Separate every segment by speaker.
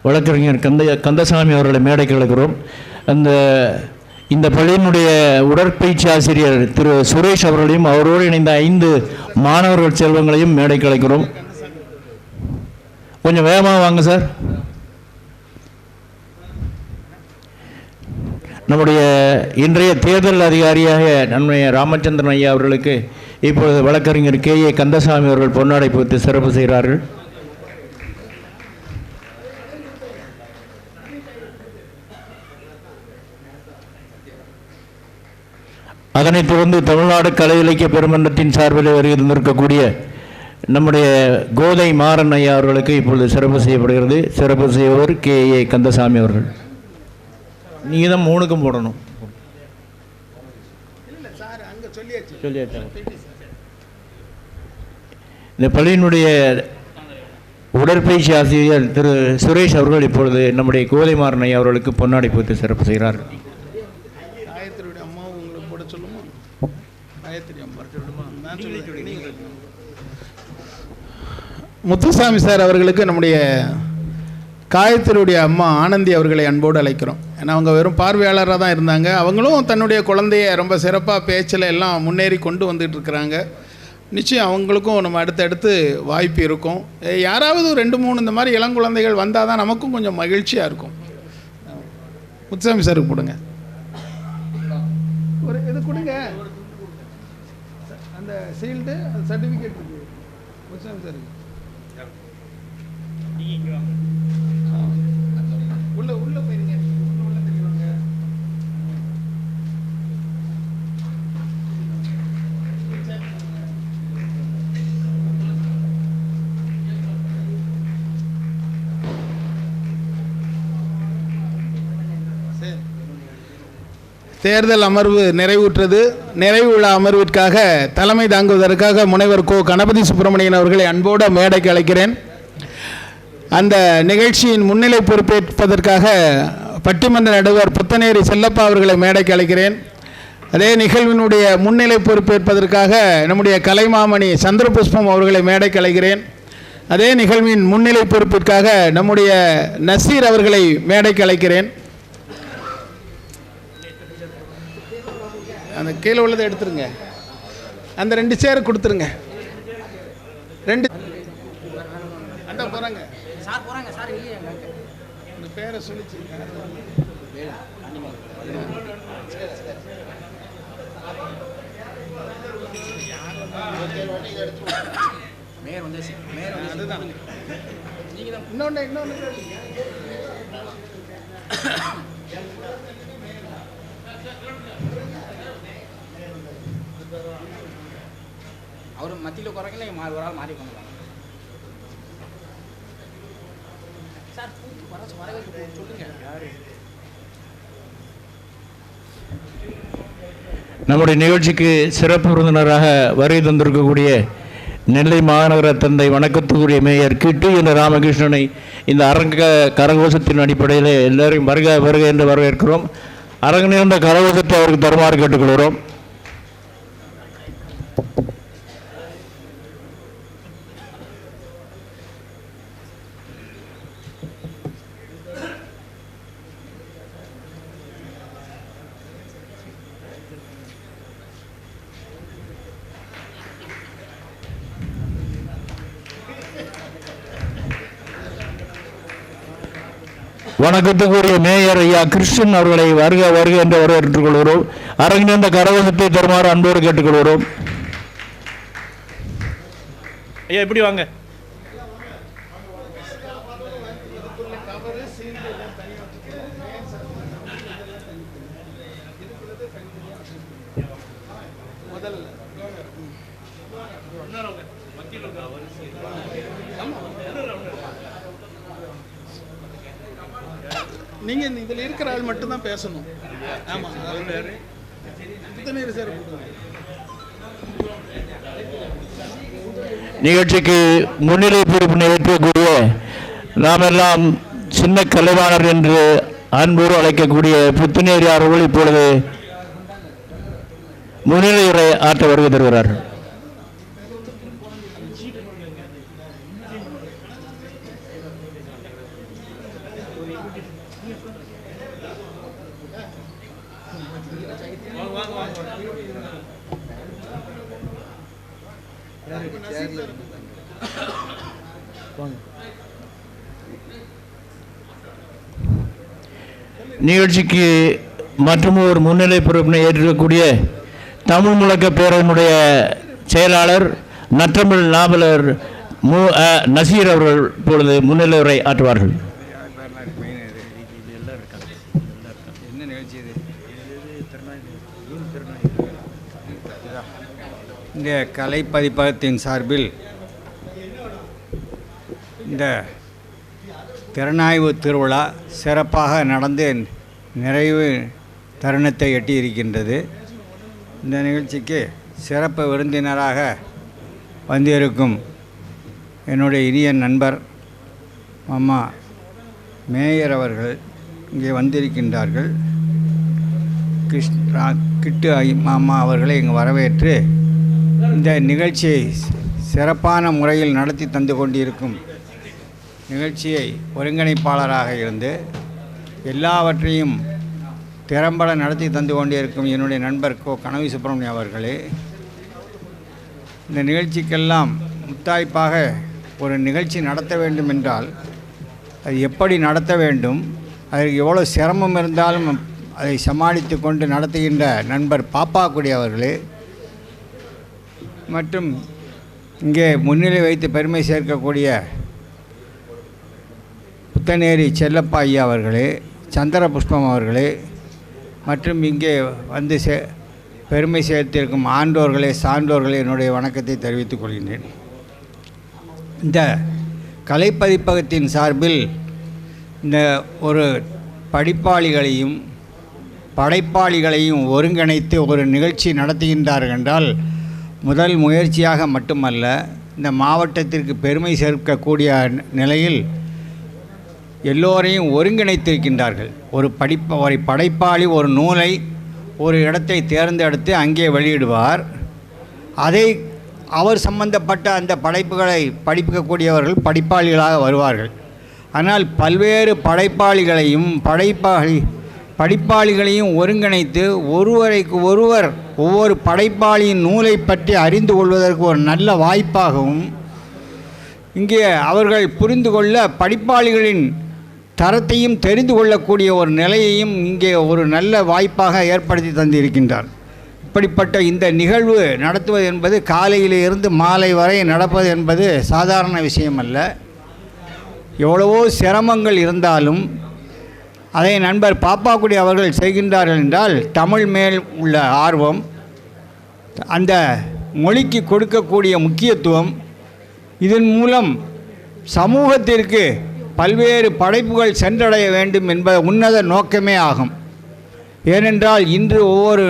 Speaker 1: வழக்கறிஞர் கந்தசாமி அவர்களை மேடைக்கு அழைக்கிறோம். இந்த பள்ளியினுடைய உடற்பயிற்சி ஆசிரியர் திரு சுரேஷ் அவர்களையும் அவரோடு இணைந்த 5 மாணவர்கள் செல்வங்களையும் மேடைக்கு அழைக்கிறோம். கொஞ்சம் வேகமாக வாங்க சார். நம்முடைய இன்றைய தேர்தல் அதிகாரியாக நம்முடைய ராமச்சந்திரன் ஐயா அவர்களுக்கு இப்பொழுது வழக்கறிஞர் KA கந்தசாமி அவர்கள் பொன்னாடை போட்டு சிறப்பு செய்கிறார்கள். அதனைத் தொடர்ந்து தமிழ்நாடு கலை இலக்கிய பெருமன்றத்தின் சார்பில் வருகின்றிருக்கக்கூடிய நம்முடைய கோதை மாறன் ஐயா அவர்களுக்கு இப்பொழுது சிறப்பு செய்யப்படுகிறது. சிறப்பு செய்வர் KA கந்தசாமி அவர்கள். நீங்கள் தான் 3க்கும் போடணும். சொல்லியாச்சு. இந்த பள்ளியினுடைய உடற்பயிற்சி ஆசிரியர் திரு சுரேஷ் அவர்கள் இப்பொழுது நம்முடைய கோதை மாறன் ஐயா அவர்களுக்கு பொன்னாடை போட்டு சிறப்பு செய்கிறார்.
Speaker 2: முத்துசாமி சார் அவர்களுக்கு நம்முடைய காயத்ரியுடைய அம்மா ஆனந்தி அவர்களை அன்போடு அழைக்கிறோம். ஏன்னா அவங்க வெறும் பார்வையாளராக தான் இருந்தாங்க. அவங்களும் தன்னுடைய குழந்தைய ரொம்ப சிறப்பாக பேச்சில் எல்லாம் முன்னேறி கொண்டு வந்துட்டு இருக்கிறாங்க. நிச்சயம் அவங்களுக்கும் நம்ம அடுத்தடுத்து வாய்ப்பு இருக்கும். யாராவது 2-3 இந்த மாதிரி இளங்குழந்தைகள் வந்தால் தான் நமக்கும் கொஞ்சம் மகிழ்ச்சியாக இருக்கும். முத்துசாமி சாருக்கு கொடுங்க, ஒரு இது கொடுங்க, அந்த சீல்டு அந்த சர்டிஃபிகேட் இருக்கு முத்துசாமி சாருக்கு. உள்ள போயிருங்க, உள்ள தெரியுவாங்க. தேர்தல் அமர்வு நிறைவுற்றது. நிறைவு விழா அமர்விற்காக தலைமை தாங்குவதற்காக முனைவர் கோ கணபதி சுப்பிரமணியன் அவர்களை அன்போடு மேடைக்கு அழைக்கிறேன். அந்த நிகழ்ச்சியின் முன்னிலை பொறுப்பேற்பதற்காக பட்டிமன்ற நடுவர் புத்தனேரி செல்லப்பா அவர்களை மேடைக்கு அழைக்கிறேன். அதே நிகழ்வினுடைய முன்னிலை பொறுப்பேற்பதற்காக நம்முடைய கலைமாமணி சந்திரபுஷ்பம் அவர்களை மேடைக்கு அழைக்கிறேன். அதே நிகழ்வின் முன்னிலை பொறுப்பிற்காக நம்முடைய நசீர் அவர்களை மேடைக்கு அழைக்கிறேன். அந்த கீழே உள்ளதை எடுத்துருங்க, அந்த 2 சேர் கொடுத்துருங்க. 2 அந்த போகிறாங்க சார் இந்த பேரை சொல்லிச்சு. அதுதான் இன்னொன்று அவர் மத்தியில் குறைக்கல ஒரு ஆள் மாறி பண்ணலாம் சார். சொல்லுங்க யாரு
Speaker 1: நம்முடைய நிகழ்ச்சிக்கு சிறப்பு விருந்தினராக வருகை தந்திருக்கக்கூடிய நெல்லை மாநகர தந்தை வணக்கத்துக்குரிய மேயர் கிட்டு என்ற ராமகிருஷ்ணனை இந்த அரங்க கரகோஷத்தின் அடிப்படையில் எல்லோரையும் வருக வருக என்று வரவேற்கிறோம். அரங்கு நேர்ந்த கரகோஷத்தை அவருக்கு தருமாறு கேட்டுக்கொள்கிறோம். வணக்கத்துக்குரிய மேயர் ஐயா கிருஷ்ணன் அவர்களை வருக வருக என்று வரவேற்றுக் கொள்கிறோம். அரங்கினந்த கரகோஷத்தை தருமாறு அன்போடு கேட்டுக்கொள்கிறோம். ஐயா எப்படி வாங்க.
Speaker 2: நீங்கள் இதில் இருக்கிற ஆள் மட்டும்தான் பேசணும். ஆமாம்,
Speaker 1: நிகழ்ச்சிக்கு முன்னிலை பொறுப்பு நிகழ்த்தக்கூடிய நாமெல்லாம் சின்ன கலைவாணர் என்று அன்போடு அழைக்கக்கூடிய புத்துநேரி அவர்கள் இப்பொழுது முன்னிலை உரை ஆற்ற வருகை தருகிறார்கள். நிகழ்ச்சிக்கு மற்றும் ஒரு முன்னிலை பொறுப்பினை ஏற்றிருக்கக்கூடிய தமிழ் முழக்க பேரவையினுடைய செயலாளர் நற்றமிழ் நாவலர் நசீர் அவர்கள் இப்பொழுது முன்னிலை உரை ஆற்றுவார்கள்.
Speaker 3: இந்த கலை பதிப்பகத்தின் சார்பில் இந்த திறனாய்வு திருவிழா சிறப்பாக நடந்து நிறைவு தருணத்தை எட்டியிருக்கின்றது. இந்த நிகழ்ச்சிக்கு சிறப்பு விருந்தினராக வந்திருக்கும் என்னுடைய இனிய நண்பர் மாமா மேயர் அவர்கள் இங்கே வந்திருக்கின்றார்கள். கிட்டு மாமா அவர்களை இங்கு வரவேற்று இந்த நிகழ்ச்சியை சிறப்பான முறையில் நடத்தி தந்து கொண்டிருக்கும் நிகழ்ச்சியை ஒருங்கிணைப்பாளராக இருந்து எல்லாவற்றையும் திறம்பட நடத்தி தந்து கொண்டிருக்கும் என்னுடைய நண்பர் கனவி சுப்பிரமணியம் அவர்களே, இந்த நிகழ்ச்சிக்கெல்லாம் முத்தாய்ப்பாக ஒரு நிகழ்ச்சி நடத்த வேண்டும் என்றால் அது எப்படி நடத்த வேண்டும், அதற்கு எவ்வளோ சிரமம் இருந்தாலும் அதை சமாளித்து கொண்டு நடத்துகின்ற நண்பர் பாப்பாக்குடி அவர்களே மற்றும் இங்கே முன்னிலை வைத்து பெருமை சேர்க்கக்கூடிய புத்தநேரி செல்லப்பா ஐயா அவர்களே, சந்திர புஷ்பம் அவர்களே மற்றும் இங்கே வந்து பெருமை சேர்த்திருக்கும் ஆண்டோர்களே சான்றோர்களே என்னுடைய வணக்கத்தை தெரிவித்துக் கொள்கின்றேன். இந்த கலைப்பதிப்பகத்தின் சார்பில் இந்த ஒரு படிப்பாளிகளையும் படைப்பாளிகளையும் ஒருங்கிணைத்து ஒரு நிகழ்ச்சி நடத்துகின்றார்கள் என்றால் முதல் முயற்சியாக மட்டுமல்ல, இந்த மாவட்டத்திற்கு பெருமை சேர்க்கக்கூடிய நிலையில் எல்லோரையும் ஒருங்கிணைத்திருக்கின்றார்கள். ஒரு படைப்பாளி ஒரு நூலை ஒரு இடத்தை தேர்ந்தெடுத்து அங்கே வெளியிடுவார். அதை அவர் சம்பந்தப்பட்ட அந்த படைப்புகளை படிக்கக்கூடியவர்கள் படிப்பாளிகளாக வருவார்கள். ஆனால் பல்வேறு படைப்பாளிகளையும் படிப்பாளிகளையும் ஒருங்கிணைத்து ஒருவருக்கு ஒருவர் ஒவ்வொரு படைப்பாளியின் நூலை பற்றி அறிந்து கொள்வதற்கு ஒரு நல்ல வாய்ப்பாகவும் இங்கே அவர்கள் புரிந்து கொள்ள படிப்பாளிகளின் தரத்தையும் தெரிந்து கொள்ளக்கூடிய ஒரு நிலையையும் இங்கே ஒரு நல்ல வாய்ப்பாக ஏற்படுத்தி தந்திருக்கின்றார். இப்படிப்பட்ட இந்த நிகழ்வு நடத்துவது என்பது காலையிலிருந்து மாலை வரை நடப்பது என்பது சாதாரண விஷயமல்ல. எவ்வளவோ சிரமங்கள் இருந்தாலும் அதை நண்பர் பாப்பாக்குடி அவர்கள் செய்கின்றார்கள் என்றால் தமிழ் மேல் உள்ள ஆர்வம், அந்த மொழிக்கு கொடுக்கக்கூடிய முக்கியத்துவம், இதன் மூலம் சமூகத்திற்கு பல்வேறு படைப்புகள் சென்றடைய வேண்டும் என்பது உன்னத நோக்கமே ஆகும். ஏனென்றால் இன்று ஒவ்வொரு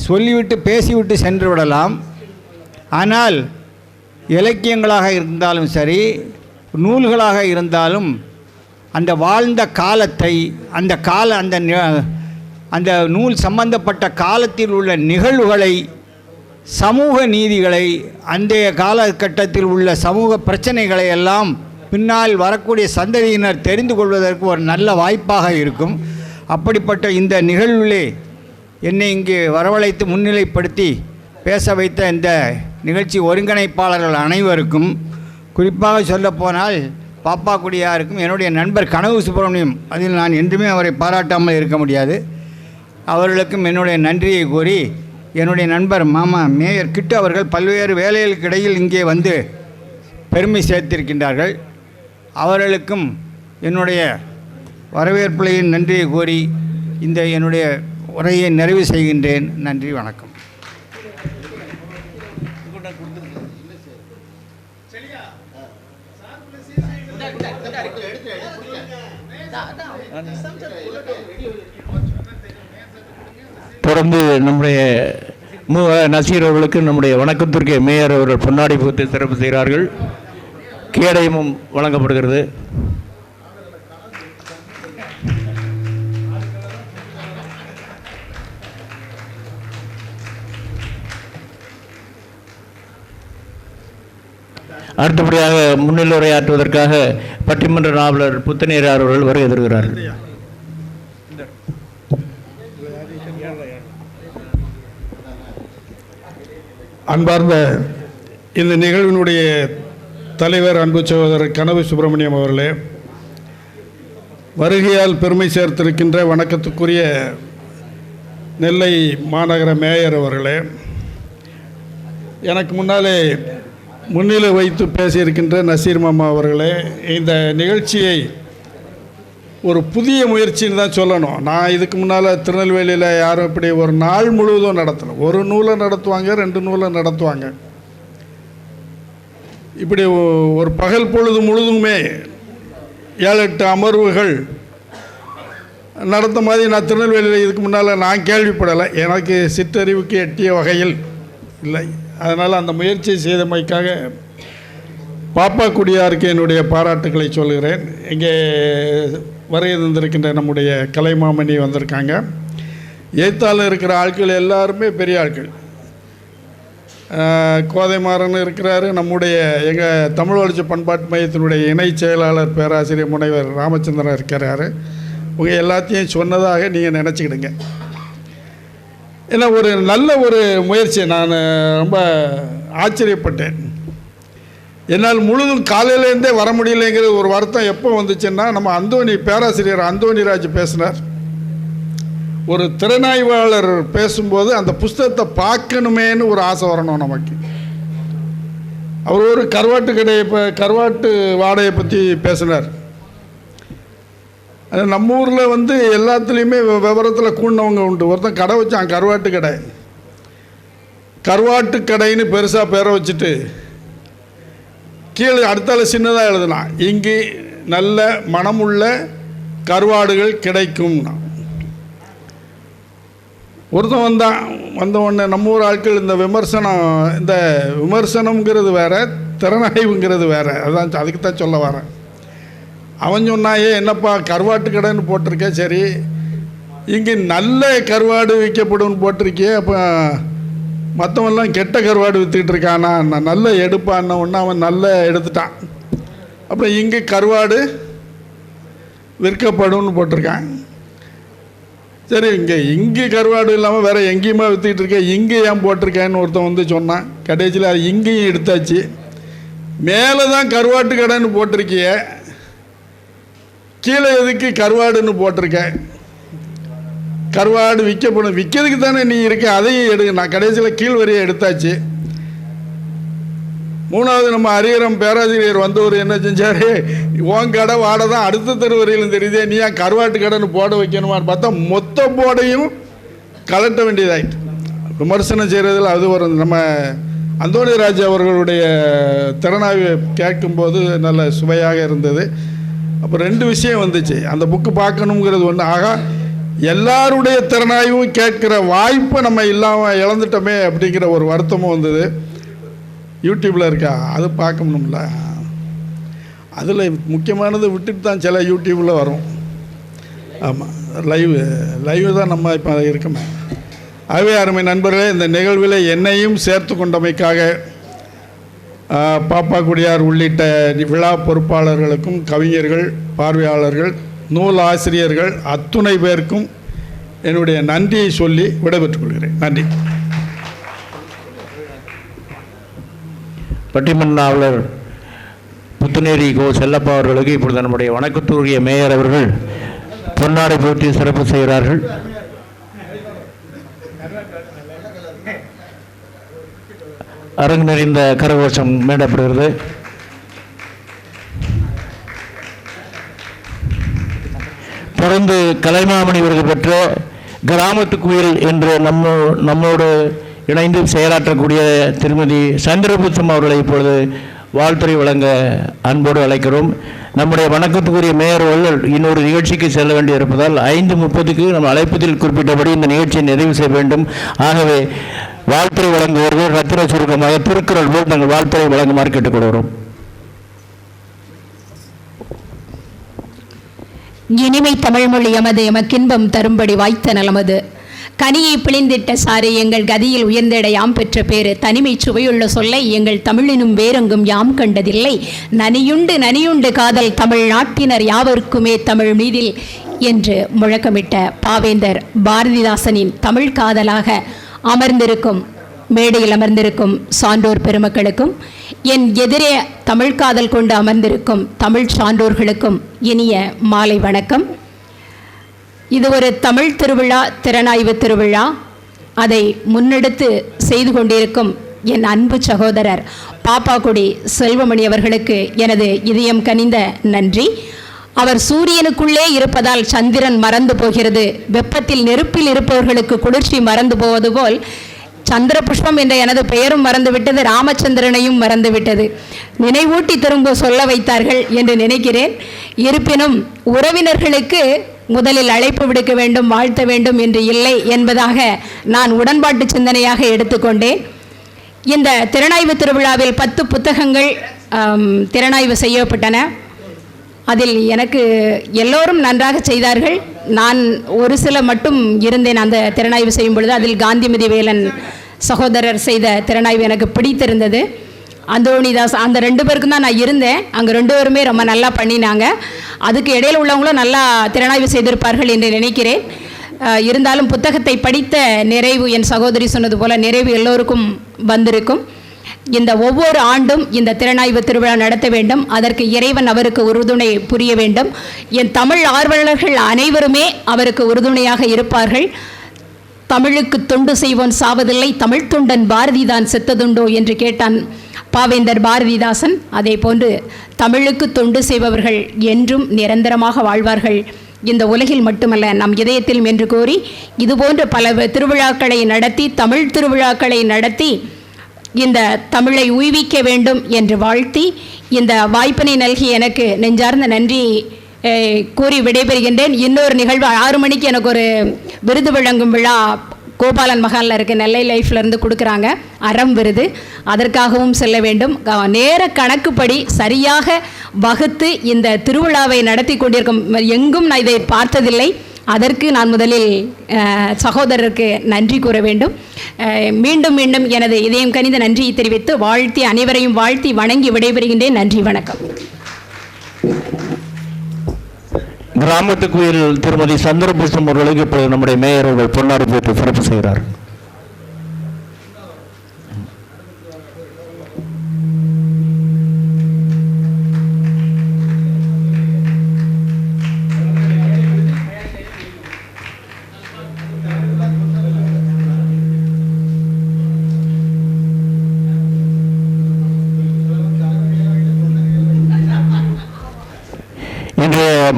Speaker 3: சொல்லிவிட்டு பேசிவிட்டு சென்று விடலாம். ஆனால் இலக்கியங்களாக இருந்தாலும் சரி, நூல்களாக இருந்தாலும் அந்த வாழ்ந்த காலத்தை அந்த நூல் சம்பந்தப்பட்ட காலத்தில் உள்ள நிகழ்வுகளை, சமூக நீதிகளை, அன்றைய காலகட்டத்தில் உள்ள சமூக பிரச்சனைகளை எல்லாம் பின்னால் வரக்கூடிய சந்ததியினர் தெரிந்து கொள்வதற்கு ஒரு நல்ல வாய்ப்பாக இருக்கும். அப்படிப்பட்ட இந்த நிகழ்விலே என்னை இங்கே வரவழைத்து முன்னிலைப்படுத்தி பேச வைத்த இந்த நிகழ்ச்சி ஒருங்கிணைப்பாளர்கள் அனைவருக்கும், குறிப்பாக சொல்லப்போனால் பாப்பாக்குடியாருக்கும், என்னுடைய நண்பர் கனவு சுப்பிரமணியம், அதில் நான் என்றுமே அவரை பாராட்டாமல் இருக்க முடியாது, அவர்களுக்கும் என்னுடைய நன்றியை கூறி, என்னுடைய நண்பர் மாமா மேயர் கிட்டு அவர்கள் பல்வேறு வேலைகளுக்கு இடையில் இங்கே வந்து பெருமை சேர்த்திருக்கின்றார்கள். அவர்களுக்கும் என்னுடைய வரவேற்புலையும் நன்றியை கூறி இந்த என்னுடைய உரையை நிறைவு செய்கின்றேன். நன்றி, வணக்கம்.
Speaker 1: தொடர்ந்து நம்முடைய நசீர் அவர்களுக்கு நம்முடைய வணக்கத்திற்கு மேயர் அவர்கள் பொன்னாடி புகுத்து சிறப்பு செய்கிறார்கள். கேடயமும் வழங்கப்படுகிறது. அடுத்தபடியாக முன்னிலை உரையாற்றுவதற்காக பட்டிமன்ற நாவலர் புத்தநேரி அவர்கள் வருகை தருகிறார்கள்.
Speaker 4: அன்பார்ந்த இந்த நிகழ்வினுடைய தலைவர் அன்பு சகோதரர் கனவு சுப்பிரமணியம் அவர்களே, வருகையால் பெருமை சேர்த்திருக்கின்ற வணக்கத்துக்குரிய நெல்லை மாநகர மேயர் அவர்களே, எனக்கு முன்னாலே முன்னிலை வைத்து பேசியிருக்கின்ற நசீர் மாமா அவர்களே, இந்த நிகழ்ச்சியை ஒரு புதிய முயற்சின்னு தான் சொல்லணும். நான் இதுக்கு முன்னால் திருநெல்வேலியில் யாரும் இப்படி ஒரு நாள் முழுவதும் நடத்தலை. ஒரு நூலை நடத்துவாங்க, 2 நூலை நடத்துவாங்க. இப்படி ஒரு பகல் பொழுது முழுதுமே 7-8 அமர்வுகள் நடத்த மாதிரி நான் திருநெல்வேலியில் இதுக்கு முன்னால் நான் கேள்விப்படலை. எனக்கு சிற்றறிவுக்கு எட்டிய வகையில் இல்லை. அதனால் அந்த முயற்சியை செய்தமைக்காக பாப்பா குடியாருக்கு என்னுடைய பாராட்டுக்களை சொல்கிறேன். இங்கே வருகை தந்திருக்கின்ற நம்முடைய கலைமாமணி வந்திருக்காங்க. ஏத்தால இருக்கிற ஆட்கள் எல்லாருமே பெரிய ஆட்கள். கோதைமாறன் இருக்கிறாரு, நம்முடைய எங்கள் தமிழ் வளர்ச்சி பண்பாட்டு மையத்தினுடைய இணை செயலாளர் பேராசிரியர் முனைவர் ராமச்சந்திரன் இருக்கிறாரு. உங்கள் எல்லாத்தையும் சொன்னதாக நீங்கள் நினச்சிக்கிடுங்க. ஏன்னா ஒரு நல்ல ஒரு முயற்சி. நான் ரொம்ப ஆச்சரியப்பட்டேன். என்னால் முழுதும் காலையிலேருந்தே வர முடியலைங்கிற ஒரு வருத்தம் எப்போ வந்துச்சுன்னா, நம்ம பேராசிரியர் அந்தோணிராஜ் பேசினார். ஒரு திறனாய்வாளர் பேசும்போது அந்த புஸ்தகத்தை பார்க்கணுமேன்னு ஒரு ஆசை வரணும் நமக்கு. அவர் ஒரு கருவாட்டு வாடையை பற்றி பேசினார். அது நம்ம ஊரில் எல்லாத்துலேயுமே விவரத்தில் கூடினவங்க உண்டு. ஒருத்தன் கடை வச்சான், கருவாட்டு கடைன்னு பெருசாக பேரை வச்சுட்டு கீழே அடுத்தால சின்னதாக எழுதுனான், இங்கு நல்ல மனமுள்ள கருவாடுகள் கிடைக்கும்னா. ஒருத்தன் வந்த உடனே நம்ம ஊர் ஆட்கள் இந்த விமர்சனம்ங்கிறது வேறு, திறனாய்வுங்கிறது வேறு. அதுக்கு தான் சொல்ல வரேன். அவன் சொன்னாயே, என்னப்பா கருவாட்டு கடைன்னு போட்டிருக்கேன், சரி இங்கே நல்ல கருவாடு விற்கப்படும்னு போட்டிருக்கே, அப்போ மற்றவெல்லாம் கெட்ட கருவாடு விற்றுக்கிட்டு இருக்கானா, நான் நல்ல எடுப்பான்னு ஒன்று அவன் நல்ல எடுத்துட்டான். அப்புறம் இங்கே கருவாடு விற்கப்படும்னு போட்டிருக்கான். சரி, இங்கே கருவாடு இல்லாமல் வேறு எங்கேயுமா விற்றுக்கிட்டு இருக்கேன், இங்கே ஏன் போட்டிருக்கேன்னு ஒருத்தன் சொன்னான். கடைசியில் அது இங்கேயும் எடுத்தாச்சு. மேலே தான் கருவாட்டு கடைன்னு போட்டிருக்கிய, கீழே எதுக்கு கருவாடுன்னு போட்டிருக்கேன்? கருவாடு விற்கிறதுக்கு தானே நீ இருக்க, அதையும் எடு. நான் கடைசியில் கீழ் வரியை எடுத்தாச்சு. 3வது நம்ம அரியரம் பேராசிரியர் வந்தவர் என்ன செஞ்சார், உன் கடை வாடை தான் அடுத்த தெருவரையிலும் தெரியுதே, நீ ஏன் கருவாட்டு கடைன்னு போட வைக்கணுமான்னு பார்த்தா மொத்த போடையும் கலட்ட வேண்டியதாயிட்டு. விமர்சனம் செய்கிறதில் அது ஒரு நம்ம அந்தோணிராஜ் அவர்களுடைய திறனாய்வு கேட்கும்போது நல்ல சுவையாக இருந்தது. அப்போ 2 விஷயம் வந்துச்சு. அந்த புக்கு பார்க்கணுங்கிறது ஒன்று. ஆகா, எல்லாருடைய திறனாய்வும் கேட்குற வாய்ப்பை நம்ம இழந்துட்டோமே அப்படிங்கிற ஒரு வருத்தமும் வந்தது. யூடியூப்பில் இருக்கா, அது பார்க்கணும்ல. அதில் முக்கியமானது விட்டுட்டு தான் சில யூடியூப்பில் வரும். ஆமாம், லைவு தான் நம்ம இப்போ இருக்கோமே. ஆகவே அருமை நண்பர்களே, இந்த நிகழ்வில் என்னையும் சேர்த்து கொண்டமைக்காக பாப்பா குடியார் உள்ளிட்ட விழா பொறுப்பாளர்களுக்கும், கவிஞர்கள், பார்வையாளர்கள், நூல் ஆசிரியர்கள் அத்துணை பேருக்கும் என்னுடைய நன்றியை சொல்லி விடைபெற்றுக் கொள்கிறேன். நன்றி.
Speaker 1: பட்டிமன்ற நாவலர் புத்துநேரி கோ செல்லப்பா அவர்களுக்கு இப்பொழுது நம்முடைய வணக்கத்துக்குரிய மேயர் அவர்கள் பொன்னாடை போற்றி சிறப்பு செய்கிறார்கள். அரங்கு நிறைந்த கரகோஷம் மேடப்படுகிறது. தொடர்ந்து கலைமாமணி விருது பெற்ற கிராமத்து குயில் என்று நம்மோடு இணைந்து செயலாற்றக்கூடிய திருமதி சந்திரபுத்தம் அவர்களை இப்பொழுது வாழ்த்துறை வழங்க அன்போடு அழைக்கிறோம். நம்முடைய வணக்கத்துக்குரிய மேயர் அவர்கள் இன்னொரு நிகழ்ச்சிக்கு செல்ல வேண்டியிருப்பதால் 5:30க்கு நம்ம அழைப்பதில் குறிப்பிட்டபடி இந்த நிகழ்ச்சியை நிறைவு செய்ய வேண்டும். ஆகவே வாழ்த்துறை வழங்குவர்கள் ரத்தின சுருக்கமாக திருக்குறள் போல் நாங்கள் வாழ்த்துறை வழங்குமாறு கேட்டுக்கொள்கிறோம்.
Speaker 5: இனிமை தமிழ்மொழி எமக்கின்பம் தரும்படி வாய்த்த நலமது. கனியை பிழிந்திட்ட சாறு எங்கள் கதியில் உயர்ந்திட யாம் பெற்ற பேரு. தனிமை சுவையுள்ள சொல்லை எங்கள் தமிழினும் வேறெங்கும் யாம் கண்டதில்லை. நனியுண்டு காதல் தமிழ் நாட்டினர் யாவருக்குமே தமிழ் மீதில் என்று முழக்கமிட்ட பாவேந்தர் பாரதிதாசனின் தமிழ் காதலாக அமர்ந்திருக்கும் மேடையில் அமர்ந்திருக்கும் சான்றோர் பெருமக்களுக்கும், என் எதிரே தமிழ் காதல் கொண்டு அமர்ந்திருக்கும் தமிழ் சான்றோர்களுக்கும் இனிய மாலை வணக்கம். இது ஒரு தமிழ் திருவிழா, திறனாய்வு திருவிழா. அதை முன்னெடுத்து செய்து கொண்டிருக்கும் என் அன்பு சகோதரர் பாப்பாக்குடி செல்வமணி அவர்களுக்கு எனது இதயம் கனிந்த நன்றி. அவர் சூரியனுக்குள்ளே இருப்பதால் சந்திரன் மறந்து போகிறது, வெப்பத்தில் நெருப்பில் இருப்பவர்களுக்கு குளிர்ச்சி மறந்து போவது போல் சந்திர புஷ்பம் என்ற எனது பெயரும் மறந்துவிட்டது, ராமச்சந்திரனையும் மறந்துவிட்டது. நினைவூட்டி திரும்ப சொல்ல வைத்தார்கள் என்று நினைக்கிறேன். இருப்பினும் உறவினர்களுக்கு முதலில் அழைப்பு விடுக்க வேண்டும், வாழ்த்த வேண்டும் என்று இல்லை என்பதாக நான் உடன்பாட்டு சிந்தனையாக எடுத்துக்கொண்டேன். இந்த திறனாய்வு திருவிழாவில் 10 புத்தகங்கள் திறனாய்வு செய்யப்பட்டன. அதில் எனக்கு எல்லோரும் நன்றாக செய்தார்கள். நான் ஒரு சில மட்டும் இருந்தேன் அந்த திறனாய்வு செய்யும் பொழுது. அதில் காந்திமதி வேலன் சகோதரர் செய்த திறனாய்வு எனக்கு பிடித்திருந்தது. அந்தோணிதாஸ், அந்த 2 பேருக்கும் தான் நான் இருந்தேன். அங்கே 2 பேருமே ரொம்ப நல்லா பண்ணினாங்க. அதுக்கு இடையில் உள்ளவங்களும் நல்லா திறனாய்வு செய்திருப்பார்கள் என்று நினைக்கிறேன். இருந்தாலும் புத்தகத்தை படித்த நிறைவு, என் சகோதரி சொன்னது போல, நிறைவு எல்லோருக்கும் வந்திருக்கும். இந்த ஒவ்வொரு ஆண்டும் இந்த திறனாய்வு திருவிழா நடத்த வேண்டும். அதற்கு இறைவன் அவருக்கு உறுதுணை புரிய வேண்டும். என் தமிழ் ஆர்வலர்கள் அனைவருமே அவருக்கு உறுதுணையாக இருப்பார்கள். தமிழுக்கு தொண்டு செய்வோன் சாவதில்லை, தமிழ் தொண்டன் பாரதிதான் செத்ததுண்டோ என்று கேட்டான் பாவேந்தர் பாரதிதாசன். அதே போன்று தமிழுக்கு தொண்டு செய்பவர்கள் என்றும் நிரந்தரமாக வாழ்வார்கள், இந்த உலகில் மட்டுமல்ல நம் இதயத்திலும் என்று கூறி, இதுபோன்ற பல திருவிழாக்களை நடத்தி, தமிழ் திருவிழாக்களை நடத்தி இந்த தமிழை உய்விக்க வேண்டும் என்று வாழ்த்தி, இந்த வாய்ப்பினை நல்கி எனக்கு நெஞ்சார்ந்த நன்றி கூறி விடைபெறுகின்றேன். இன்னொரு நிகழ்வு 6 மணிக்கு எனக்கு ஒரு விருது வழங்கும் விழா கோபாலன் மகாலில் இருக்க நெல்லை லைஃப்லேருந்து கொடுக்குறாங்க, அறம் விருது. அதற்காகவும் செல்ல வேண்டும். நேர கணக்குப்படி சரியாக வகுத்து இந்த திருவிழாவை நடத்தி கொண்டிருக்கும் எங்கும் நான் இதை பார்த்ததில்லை. அதற்கு நான் முதலில் சகோதரருக்கு நன்றி கூற வேண்டும். மீண்டும் மீண்டும் எனது இதயம் கனிந்த நன்றியை தெரிவித்து வாழ்த்தி, அனைவரையும் வாழ்த்தி வணங்கி விடைபெறுகின்றேன். நன்றி, வணக்கம்.
Speaker 1: கிராமத்து கோயில் திருமதி சந்திரபுஷ்பம் அவர்களுக்கு இப்போது நம்முடைய மேயர் அவர்கள் பொன்னாடி போட்டு சிறப்பு செய்கிறார்.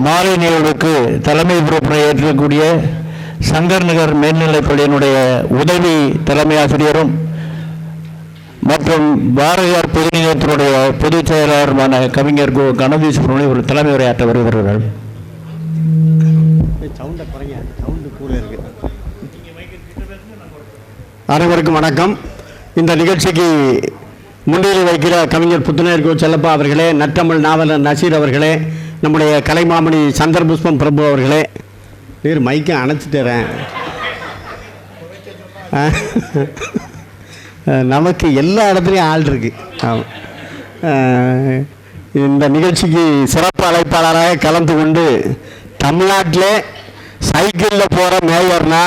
Speaker 1: மாலை நிகழ்வுக்கு தலைமை பொறுப்பினை ஏற்கக்கூடிய சங்கர் நகர் மேல்நிலைப் பள்ளியினுடைய உதவி தலைமை ஆசிரியரும் மற்றும் பாரதியார் பொது நிலையத்தினுடைய பொதுச் செயலாளருமான கவிஞர் கணபதி சுப்ரமணியம் ஒரு தலைமை உரையாற்ற வருகிறார்கள்.
Speaker 6: அனைவருக்கும் வணக்கம். இந்த நிகழ்ச்சிக்கு முன்னிலை வைக்கிற கவிஞர் புத்துணர் கோ செல்லப்பா அவர்களே, நற்றமிழ் நாவலர் நசீர் அவர்களே, நம்முடைய கலைமாமணி சந்திரபுஷ்பம் பிரபு அவர்களே, பேர் மைக்கை அணைச்சிட்டுறேன். நமக்கு எல்லா இடத்துலையும் ஆள் இருக்கு. இந்த நிகழ்ச்சிக்கு சிறப்பு அழைப்பாளராக கலந்து கொண்டு தமிழ்நாட்டிலே சைக்கிளில் போகிற மேயர்னா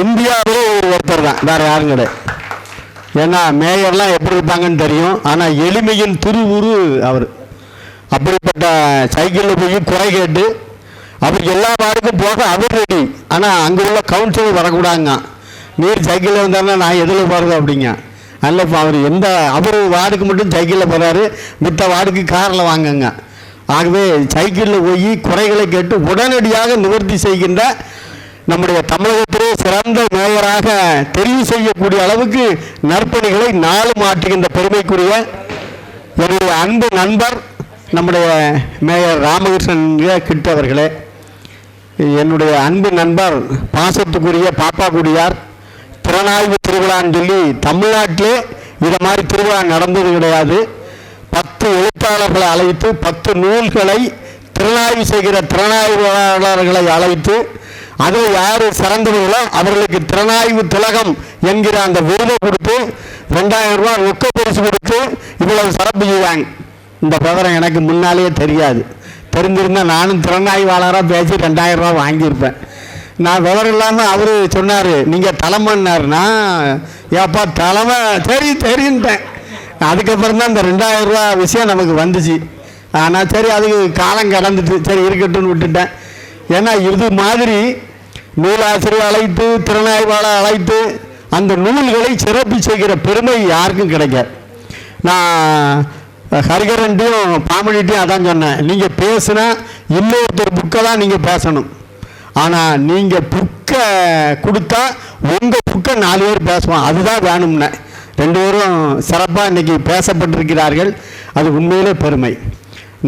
Speaker 6: இந்தியாவிலே ஒருத்தர் தான், வேறு யாரும் கிடையாது. ஏன்னா மேயர்லாம் எப்படி இருப்பாங்கன்னு தெரியும், ஆனால் எளிமையின் திருவுரு அவர். அப்படிப்பட்ட சைக்கிளில் போய் குறை கேட்டு அவர் எல்லா வார்டுக்கும் போக அவர் ரெடி. ஆனால் அங்கே உள்ள கவுன்சிலர் வரக்கூடாதுங்க, நீர் சைக்கிளில் வந்தாருன்னா நான் எதில் போகிறது அப்படிங்க. அதில் இப்போ அவர் வார்டுக்கு மட்டும் சைக்கிளில் போகிறாரு, மித்த வார்டுக்கு காரில் வாங்குங்க. ஆகவே சைக்கிளில் போய் குறைகளை கேட்டு உடனடியாக நிவர்த்தி செய்கின்ற நம்முடைய தமிழகத்திலே சிறந்த மேயராக தெரிவு செய்யக்கூடிய அளவுக்கு நற்பணிகளை நாளும் ஆற்றுகின்ற பெருமைக்குரிய என்னுடைய அன்பு நண்பர் நம்முடைய மேயர் ராமகிருஷ்ணன் கிட்டவர்களே, என்னுடைய அன்பு நண்பர் பாசத்துக்குரிய பாப்பாக்குடியார், திறனாய்வு திருவிழான்னு சொல்லி தமிழ்நாட்டிலே இதை மாதிரி திருவிழா நடந்தது கிடையாது. 10 எழுத்தாளர்களை அழைத்து 10 நூல்களை திறனாய்வு செய்கிற திறனாய்வாளர்களை அழைத்து அதில் யார் சிறந்தவர்களோ அவர்களுக்கு திறனாய்வு திலகம் என்கிற அந்த விருதை கொடுத்து 2000 ரூபா ரொக்க பரிசு கொடுத்து இவ்வளவு சிறப்பு செய்வாங்க. இந்த விவரம் எனக்கு முன்னாலேயே தெரியாது. தெரிஞ்சிருந்தால் நானும் திறனாய்வாளராக பேசி 2000 ரூபா வாங்கியிருப்பேன். நான் விவரம் இல்லாமல் அவர் சொன்னார் நீங்கள் தலைமைன்னாருன்னா ஏப்பா தலைமை சரி சரின்ட்டேன். அதுக்கப்புறம் தான் இந்த 2000 ரூபா விஷயம் நமக்கு வந்துச்சு. ஆனால் சரி அதுக்கு காலம் கடந்துட்டு சரி இருக்கட்டும்னு விட்டுட்டேன். ஏன்னா இது மாதிரி நூலாசிரியர் அழைத்து திறனாய்வாளர் அழைத்து அந்த நூல்களை சிறப்பு செய்கிற பெருமை யாருக்கும் கிடைக்காது. நான் ஹரிகரன்ட்டையும் பாமணிட்டையும் அதான் சொன்னேன், நீங்கள் பேசுனா இன்னொருத்தர் புக்கை தான் நீங்கள் பேசணும். ஆனால் நீங்கள் புக்கை கொடுத்தா உங்கள் புக்கை 4 பேர் பேசுவோம், அதுதான் வேணும்னே. 2 பேரும் சிறப்பாக இன்றைக்கி பேசப்பட்டிருக்கிறார்கள். அது உண்மையிலே பெருமை.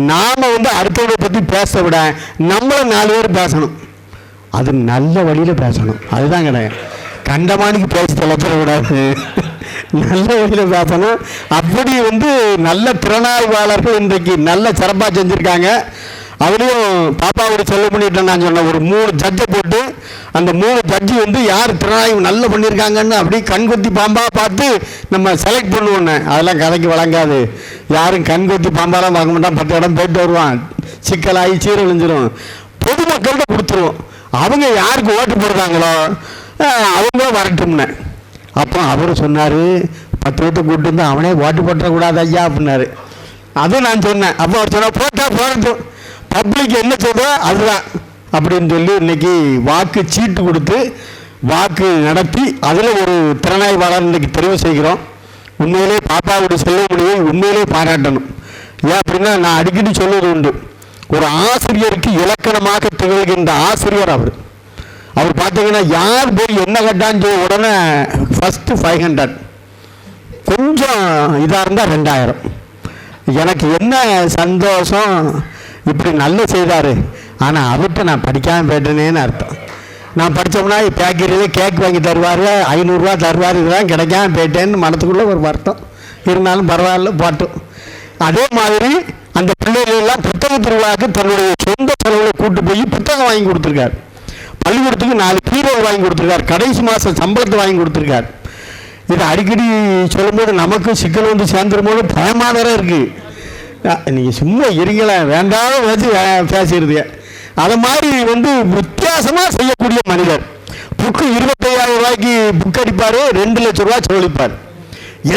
Speaker 6: நாம் அடுத்தவரை பற்றி பேச விட நம்மளை 4 பேர் பேசணும். அது நல்ல வழியில் பேசணும், அதுதான் கிடையாது. கண்டமானிக்கு பேசி தொலைச்சிடக்கூடாது, நல்ல வழியில் பேசணும். அப்படி நல்ல திறனாய்வாளர்கள் இன்றைக்கு நல்ல சிறப்பாக செஞ்சுருக்காங்க. அதுலேயும் பாப்பாவோட சொல்ல பண்ணிட்டேன். நான் சொன்னேன் ஒரு 3 ஜட்ஜை போட்டு அந்த 3 ஜட்ஜி யார் திறனாய்வு நல்லா பண்ணியிருக்காங்கன்னு அப்படியே கண்கொத்தி பாம்பாக பார்த்து நம்ம செலக்ட் பண்ணுவோன்னு. அதெல்லாம் கதைக்கு வழங்காது. யாரும் கண்கொத்தி பாம்பாலாம் பார்க்க மாட்டான். 10 இடம் போயிட்டு வருவான், சிக்கலாகி சீரழிஞ்சிரும். பொதுமக்கள்கிட்ட கொடுத்துருவோம். அவங்க யாருக்கு ஓட்டு போடுறாங்களோ அவங்க வரட்டும்னு. அப்போ அவர் சொன்னார் 10 பேர்த்த கூட்டு வந்து அவனே ஓட்டு போட்டக்கூடாது ஐயா அப்படின்னாரு. அதுவும் நான் சொன்னேன். அப்போ அவர் சொன்னார் போட்டால் போடட்டும், பப்ளிக் என்ன சொல்கிறோ அதுதான் அப்படின்னு சொல்லி இன்றைக்கி வாக்கு சீட்டு கொடுத்து வாக்கு நடத்தி அதில் ஒரு திறனாய்வாளர் இன்றைக்கி தெரிவு செய்கிறோம். உண்மையிலே பாப்பாவுடைய செல்வமொழியை உண்மையிலே பாராட்டணும். ஏன் அப்படின்னா நான் அடிக்கடி சொல்வது உண்டு, ஒரு ஆசிரியருக்கு இலக்கணமாக திகழ்கின்ற ஆசிரியர் அவர் பார்த்தீங்கன்னா யார் போய் என்ன கட்டான்னு சொல்லி உடனே ஃபஸ்ட்டு 500, கொஞ்சம் இதாக இருந்தால் 2000. எனக்கு என்ன சந்தோஷம், இப்படி நல்ல செய்தார். ஆனால் அவர்கிட்ட நான் படிக்காமல் போயிட்டேனேன்னு அர்த்தம். நான் படித்தோம்னா பேக்கரியில் கேக் வாங்கி தருவார், 500 ரூபா தருவார், இதெல்லாம் கிடைக்காம போயிட்டேன்னு மனத்துக்குள்ளே ஒரு வருத்தம். இருந்தாலும் பரவாயில்ல போட்டோம். அதே மாதிரி அந்த பிள்ளைகளெல்லாம் புத்தக திருவிழாவுக்கு தன்னுடைய சொந்த செலவில் கூட்டு போய் புத்தகம் வாங்கி கொடுத்துருக்கார். பள்ளிக்கூடத்துக்கு 4 பீரோ வாங்கி கொடுத்துருக்கார். கடைசி மாதம் சம்பளத்தை வாங்கி கொடுத்துருக்கார். இதை அடிக்கடி சொல்லும்போது நமக்கும் சிக்கல் சேர்ந்துரும்போது பயமாக வேற இருக்குது. நீங்கள் சும்மா இருங்கள வேண்டாத வச்சு பேசிடுது. அது மாதிரி வித்தியாசமாக செய்யக்கூடிய மனிதர். புக்கு 25,000 ரூபாய்க்கு புக் அடிப்பார், 2 லட்சம் ரூபா செலவழிப்பார்.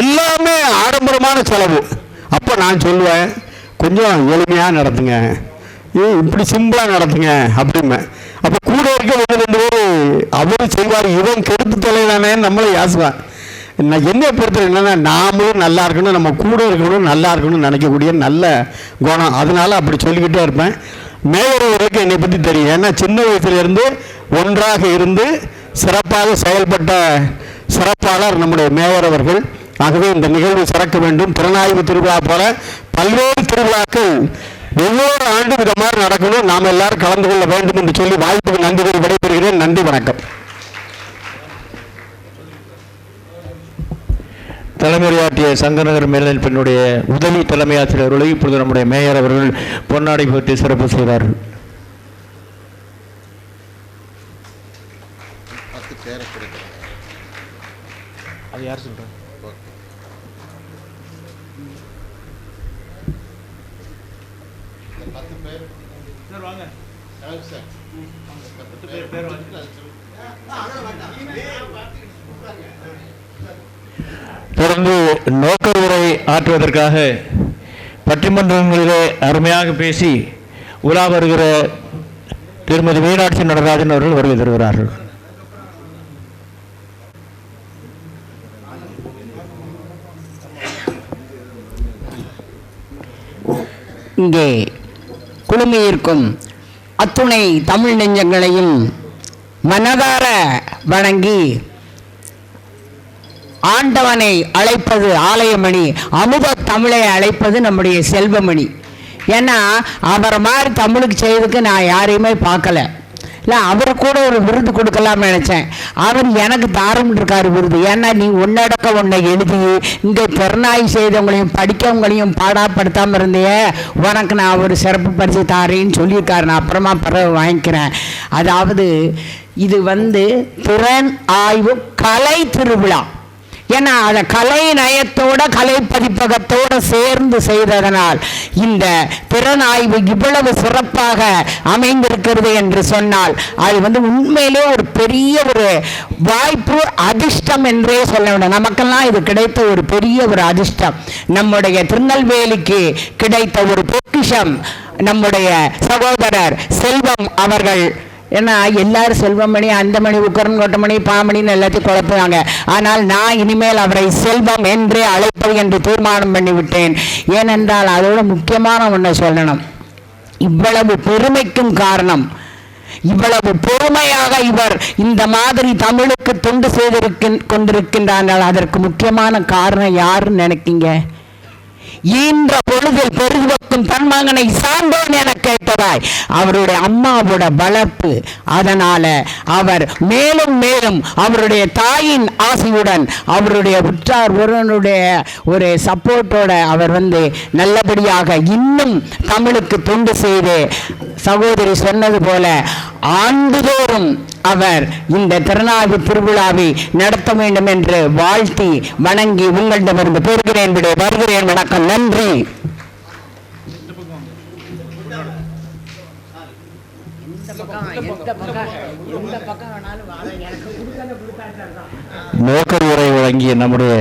Speaker 6: எல்லாமே ஆடம்பரமான செலவு. அப்போ நான் சொல்லுவேன் கொஞ்சம் எளிமையாக நடத்துங்க, இப்படி சிம்பிளாக நடத்துங்க அப்படிமே. அப்போ கூட இருக்க 1-2 பேர் அவரும் செய்வார், இவன் கெடுத்து தொலைதானே நம்மளை யாசுவான். நான் என்னை பொறுத்தவரை என்னென்னா நாமளும் நல்லா இருக்கணும், நம்ம கூட இருக்கணும், நல்லா இருக்கணும்னு நினைக்கக்கூடிய நல்ல குணம். அதனால் அப்படி சொல்லிக்கிட்டே இருப்பேன். மேயரவருக்கு என்னை பற்றி தெரியும். ஏன்னா சின்ன வயசுலேருந்து ஒன்றாக இருந்து சிறப்பாக செயல்பட்ட சிறப்பாளர் நம்முடைய மேயர் அவர்கள். ஆகவே இந்த நிகழ்வு சிறக்க வேண்டும். திறனாய்வு திருவிழா போல பல்வேறு திருவிழாக்கள் ஒவ்வொரு ஆண்டும் இந்த மாதிரி நடக்கணும். நாம் எல்லாரும் கலந்து கொள்ள வேண்டும் என்று சொல்லி வாய்ப்புக்கு நன்றி கூறி விடைபெறுகிறேன். நன்றி, வணக்கம்.
Speaker 1: தலைமையாற்றிய சங்கநகர் மேல்நிலைப்பள்ளியினுடைய உதவி தலைமை ஆசிரியர்களை இப்பொழுது நம்முடைய மேயர் அவர்கள் பொன்னாடை போட்டு சிறப்பு செய்வார்கள். அது யார் சொல்றாங்க? தொடர்ந்து நோக்கர் உரை ஆற்றுவதற்காக பட்டிமன்றங்களிலே அருமையாக பேசி உலா வருகிற திருமதி மீனாட்சி நடராஜன் அவர்கள் வருகை தருகிறார்கள்.
Speaker 7: இங்கே குழுமியிருக்கும் அத்துணை தமிழ் நெஞ்சங்களையும் மனதார வணங்கி ஆண்டவனை அழைப்பது ஆலயமணி, அமுத தமிழை அழைப்பது நம்முடைய செல்வமணி. ஏன்னா அவரை மாதிரி தமிழுக்கு செய்வதுக்கு நான் யாரையுமே பார்க்கல. இல்லை அவரை கூட ஒரு விருது கொடுக்கலாம்னு நினச்சேன். அவர் எனக்கு தாரம்னு இருக்கார் விருது. ஏன்னா நீ உன்னடக்க உன்னை எழுதி இங்கே திறனாய்வு செய்தவங்களையும் படிக்கவங்களையும் பாடாப்படுத்தாமல் இருந்தே உனக்கு நான் ஒரு சிறப்பு பரிசு தாரேன்னு சொல்லியிருக்காரு. நான் அப்புறமா பிறகு வாங்கிக்கிறேன். அதாவது இது திறன் ஆய்வு கலை திருவிழா. ஏன்னா அதை கலை நயத்தோட கலை பதிப்பகத்தோட சேர்ந்து செய்ததனால் இந்த திறனாய்வு இவ்வளவு சிறப்பாக அமைந்திருக்கிறது என்று சொன்னால் அது உண்மையிலே ஒரு பெரிய ஒரு வாய்ப்பு, அதிர்ஷ்டம் என்றே சொல்ல வேண்டும். நமக்கெல்லாம் இது கிடைத்த ஒரு பெரிய ஒரு அதிர்ஷ்டம், நம்முடைய திருநெல்வேலிக்கு கிடைத்த ஒரு பொக்கிஷம். நம்முடைய சகோதரர் செல்வம் அவர்கள், ஏன்னா எல்லாரும் செல்வமணி, அந்த மணி, உக்கரன், கொட்டமணி, பாமணின்னு எல்லாத்தையும் குழப்புவாங்க. ஆனால் நான் இனிமேல் அவரை செல்வம் என்றே அழைப்பது என்று தீர்மானம் பண்ணிவிட்டேன். ஏனென்றால் அதோட முக்கியமான ஒன்றை சொல்லணும். இவ்வளவு பெருமைக்கும் காரணம், இவ்வளவு பொறுமையாக இவர் இந்த மாதிரி தமிழுக்கு தொண்டு கொண்டிருக்கின்றார்கள். அதற்கு முக்கியமான காரணம் யாருன்னு நினைக்கிங்க? ஈன்ற பொழுதில் பெருகுவக்கும் தன் மகனை சார்ந்தோன் என கேட்டதாய் அவருடைய அம்மாவோட வளர்ப்பு. அதனால அவர் மேலும் மேலும் அவருடைய தாயின் ஆசையுடன், அவருடைய உற்றார் உறவினருடைய ஒரு சப்போர்ட்டோட அவர் நல்லபடியாக இன்னும் தமிழுக்கு தொண்டு செய்து, சகோதரி சொன்னது போல ஆண்டுதோறும் அவர் இந்த திறனாய்வு திருவிழாவை நடத்த வேண்டும் என்று வாழ்த்தி வணங்கி உங்களிடமிருந்து பெறுகிறேன். வருகிறேன். வணக்கம். நன்றி.
Speaker 1: நோக்கர் உரை வழங்கிய நம்முடைய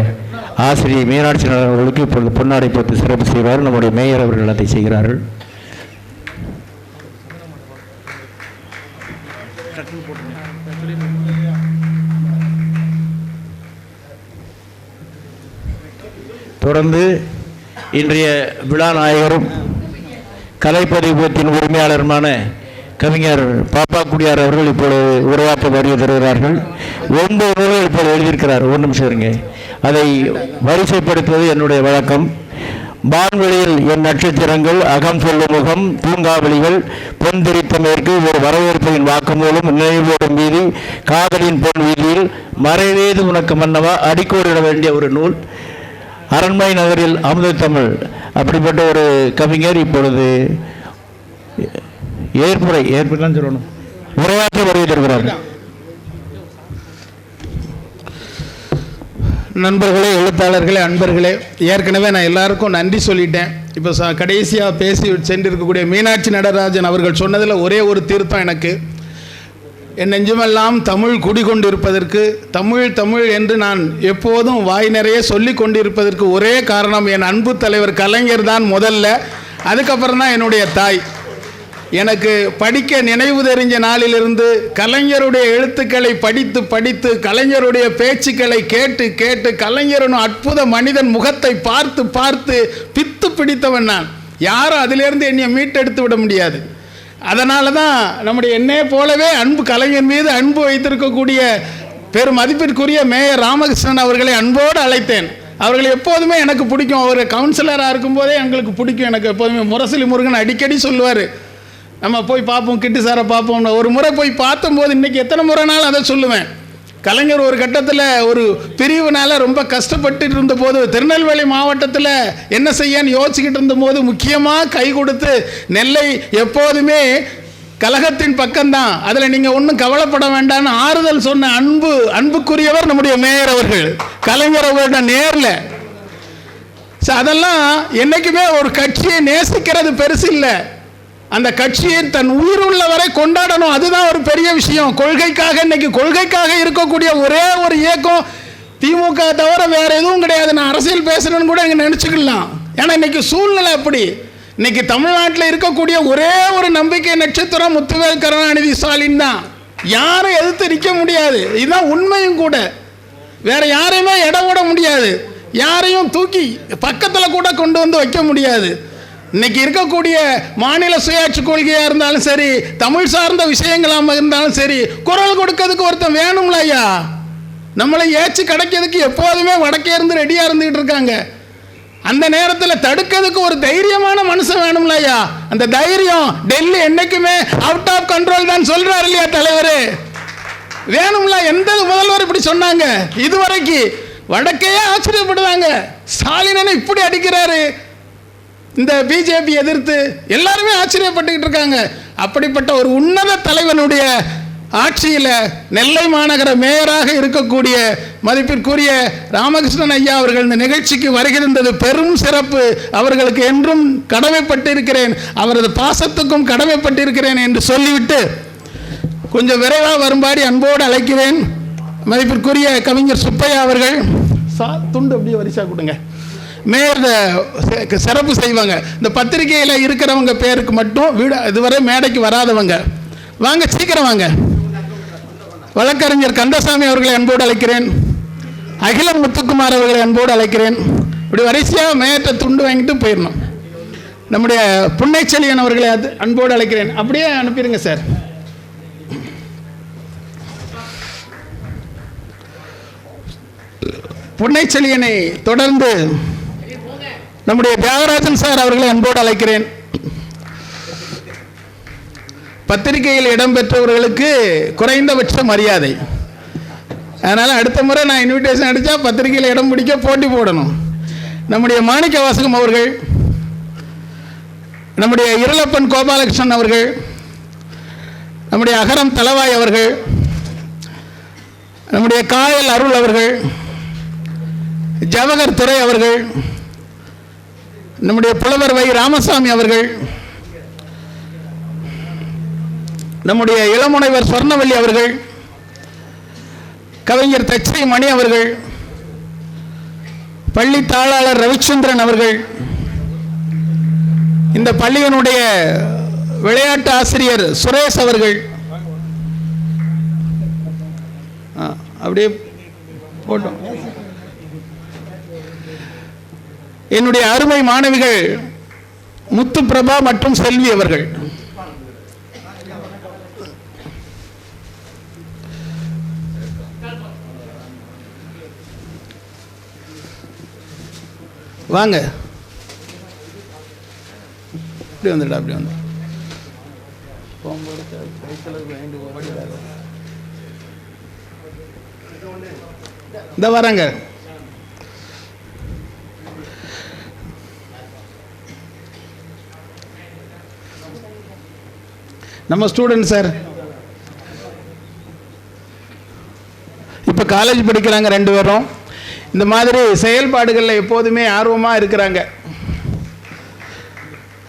Speaker 1: ஆசிரியர் மீனாட்சி அவர்களுக்கு இப்பொழுது பொன்னாடை போட்டு சிறப்பு செய்வார். நம்முடைய மேயர் அவர்கள் அதை செய்கிறார்கள். தொடர்ந்து இன்றைய விழா நாயகரும் கலைப்பதிவகத்தின் உரிமையாளருமான கவிஞர் பாப்பாக்குடியார் அவர்கள் இப்பொழுது உரையாற்ற வருகை தருகிறார்கள். 9 நூல்கள் இப்பொழுது எழுதியிருக்கிறார். ஒரு நிமிஷம் இருங்க. அதை வரிசைப்படுத்துவது என்னுடைய வழக்கம். வான்வெளியில் என் நட்சத்திரங்கள், அகம் சொல்லும் முகம், பூங்காவளிகள், பொன்திரித்த மேற்கு, ஒரு வரவேற்பையின் வாக்குமூலம், நினைவோடும் வீதி, காதலின் பொன் வீதியில், மறைவேது உனக்கு மன்னவா, அடிக்கோடிட வேண்டிய ஒரு நூல், அரண்மனை நகரில் அமுத தமிழ். அப்படிப்பட்ட ஒரு கவிஞர் இப்பொழுது ஏற்புதான் சொல்லணும் உரையாற்ற வருகை தருகிறார்கள்.
Speaker 2: நண்பர்களே, எழுத்தாளர்களே, அன்பர்களே, ஏற்கனவே நான் எல்லாருக்கும் நன்றி சொல்லிட்டேன். இப்போ கடைசியாக பேசி சென்றிருக்கக்கூடிய மீனாட்சி நடராஜன் அவர்கள் சொன்னதில் ஒரே ஒரு திருத்தம் எனக்கு. என் நெஞ்சமெல்லாம் தமிழ் குடிகொண்டிருப்பதற்கு, தமிழ் தமிழ் என்று நான் எப்போதும் வாய் நிறைய சொல்லி கொண்டிருப்பதற்கு ஒரே காரணம் என் அன்பு தலைவர் கலைஞர் தான் முதல்ல. அதுக்கப்புறம் தான் என்னுடைய தாய். எனக்கு படிக்க நினைவு தெரிஞ்ச நாளிலிருந்து கலைஞருடைய எழுத்துக்களை படித்து படித்து, கலைஞருடைய பேச்சுக்களை கேட்டு கேட்டு, கலைஞரின் அற்புத மனிதன் முகத்தை பார்த்து பார்த்து பித்து பிடித்தவன் நான். யாரும் அதிலிருந்து என்னை மீட்டெடுத்து விட முடியாது. அதனால தான் நம்முடைய என்னை போலவே கலைஞர் மீது அன்பு வைத்திருக்கக்கூடிய பெரும் மதிப்பிற்குரிய மேயர் ராமகிருஷ்ணன் அவர்களை அன்போடு அழைத்தேன். அவர்களை எப்போதுமே எனக்கு பிடிக்கும். அவர் கவுன்சிலராக இருக்கும்போதே எங்களுக்கு பிடிக்கும். எனக்கு எப்போதுமே முரசொலி முருகன் அடிக்கடி சொல்லுவார், நம்ம போய் பார்ப்போம், கிட்டு சாரை பார்ப்போம். ஒரு முறை போய் பார்த்தம்போது இன்றைக்கி எத்தனை முறைனாலும் அதை சொல்லுவேன். கலைஞர் ஒரு கட்டத்தில் ஒரு பிரிவுனால் ரொம்ப கஷ்டப்பட்டு இருந்தபோது, திருநெல்வேலி மாவட்டத்தில் என்ன செய்யன்னு யோசிச்சுக்கிட்டு இருந்தபோது முக்கியமாக கை கொடுத்து, நெல்லை எப்போதுமே கழகத்தின் பக்கம்தான், அதில் நீங்கள் ஒன்றும் கவலைப்பட வேண்டாம்னு ஆறுதல் சொன்ன அன்புக்குரியவர் நம்முடைய மேயர் அவர்கள், கலைஞர் அவர்களோட நேரில். அதெல்லாம் என்றைக்குமே ஒரு கட்சியை நேசிக்கிறது பெருசு இல்லை, அந்த கட்சியை தன் உயிர் உள்ளவரை கொண்டாடணும். அதுதான் ஒரு பெரிய விஷயம். கொள்கைக்காக, இன்னைக்கு கொள்கைக்காக இருக்கக்கூடிய ஒரே ஒரு இயக்கம் திமுக தவிர வேற எதுவும் கிடையாது. நான் அரசியல் பேசுறேன்னு கூட இங்கே நினச்சிக்கலாம். ஏன்னா இன்னைக்கு சூழ்நிலை அப்படி. இன்னைக்கு தமிழ்நாட்டில் இருக்கக்கூடிய ஒரே ஒரு நம்பிக்கை நட்சத்திரம் முத்துவேல் கருணாநிதி ஸ்டாலின் தான். யாரும் எதிர்த்து நிற்க முடியாது. இதுதான் உண்மையும் கூட. வேற யாரையுமே இடம் விட முடியாது. யாரையும் தூக்கி பக்கத்தில் கூட கொண்டு வந்து வைக்க முடியாது. இன்னைக்கு இருக்கக்கூடிய மாநில சுயாட்சி கொள்கையாக இருந்தாலும் சரி, தமிழ் சார்ந்த விஷயங்களாக இருந்தாலும் சரி, குரல் கொடுக்கிறதுக்கு ஒருத்தன் வேணும்ல ஐயா. நம்மளை ஏச்சு கிடைக்கிறதுக்கு எப்போதுமே வடக்கே இருந்து ரெடியாக இருந்துகிட்டு இருக்காங்க. அந்த நேரத்தில் தடுக்கிறதுக்கு ஒரு தைரியமான மனுஷன் வேணும்ல ஐயா. அந்த தைரியம் டெல்லி என்னைக்குமே அவுட் ஆஃப் கண்ட்ரோல் தான் சொல்றாரு இல்லையா தலைவர், வேணும்ல. எந்த முதல்வர் இப்படி சொன்னாங்க இதுவரைக்கும்? வடக்கையே ஆச்சரியப்படுவாங்க, ஸ்டாலின் இப்படி அடிக்கிறாரு, இந்த பிஜேபி எதிர்த்து எல்லாருமே ஆச்சரியப்பட்டுக்கிட்டு இருக்காங்க. அப்படிப்பட்ட ஒரு உன்னத தலைவனுடைய ஆட்சியில் நெல்லை மாநகர மேயராக இருக்கக்கூடிய மதிப்பிற்குரிய ராமகிருஷ்ணன் ஐயா அவர்கள் இந்த நிகழ்ச்சிக்கு வருகின்றது பெரும் சிறப்பு. அவர்களுக்கு என்றும் கடமைப்பட்டிருக்கிறேன், அவரது பாசத்துக்கும் கடமைப்பட்டிருக்கிறேன் என்று சொல்லிவிட்டு கொஞ்சம் விரைவாக வரும்பாடி அன்போடு அழைக்கிறேன். மதிப்பிற்குரிய கவிஞர் சுப்பையா அவர்கள் துண்டு அப்படியே வரிசா கொடுங்க. மேயர் சிறப்பு செய்வாங்க. இந்த பத்திரிகையில் இருக்கிறவங்க பேருக்கு மட்டும் வீடு இதுவரை மேடைக்கு வராதவங்க வாங்க, சீக்கிரம் வாங்க. வழக்கறிஞர் கந்தசாமி அவர்களை அன்போடு அழைக்கிறேன். அகிலம் முத்துக்குமார் அவர்களை அன்போடு அழைக்கிறேன். இப்படி வரிசையாக மேயத்தை துண்டு வாங்கிட்டு போயிடணும். நம்முடைய புன்னைச்செழியன் அவர்களை அன்போடு அழைக்கிறேன். அப்படியே அனுப்பிடுங்க சார். புன்னைச்செழியனை தொடர்ந்து நம்முடைய தியாகராஜன் சார் அவர்களை அன்போடு அழைக்கிறேன். பத்திரிகையில் இடம்பெற்றவர்களுக்கு குறைந்தபட்ச மரியாதை. அதனால் அடுத்த முறை நான் இன்விடேஷன் அடித்தா பத்திரிகையில் இடம் பிடிக்க போட்டி போடணும். நம்முடைய மாணிக்க வாசகம் அவர்கள், நம்முடைய இருளப்பன் கோபாலகிருஷ்ணன் அவர்கள், நம்முடைய அகரம் தலவாய் அவர்கள், நம்முடைய காயல் அருள் அவர்கள், ஜவஹர் துரை அவர்கள், நம்முடைய புலவர் வை ராமசாமி அவர்கள், நம்முடைய இளமுனைவர் சொர்ணவல்லி அவர்கள், கவிஞர் தச்சை மணி அவர்கள், பள்ளி தாளாளர் ரவிச்சந்திரன் அவர்கள், இந்த பள்ளியினுடைய விளையாட்டு ஆசிரியர் சுரேஷ் அவர்கள், அப்படியே போட்டோம். என்னுடைய அருமை மாணவிகள் முத்து பிரபா மற்றும் செல்வி அவர்கள், வாங்க. இப்படி வந்துடா, அப்படி வந்து இந்த வராங்க. நம்ம ஸ்டூடெண்ட் சார் இப்போ காலேஜ் படிக்கிறாங்க 2 பேரும். இந்த மாதிரி செயல்பாடுகளில் எப்போதுமே ஆர்வமாக இருக்கிறாங்க.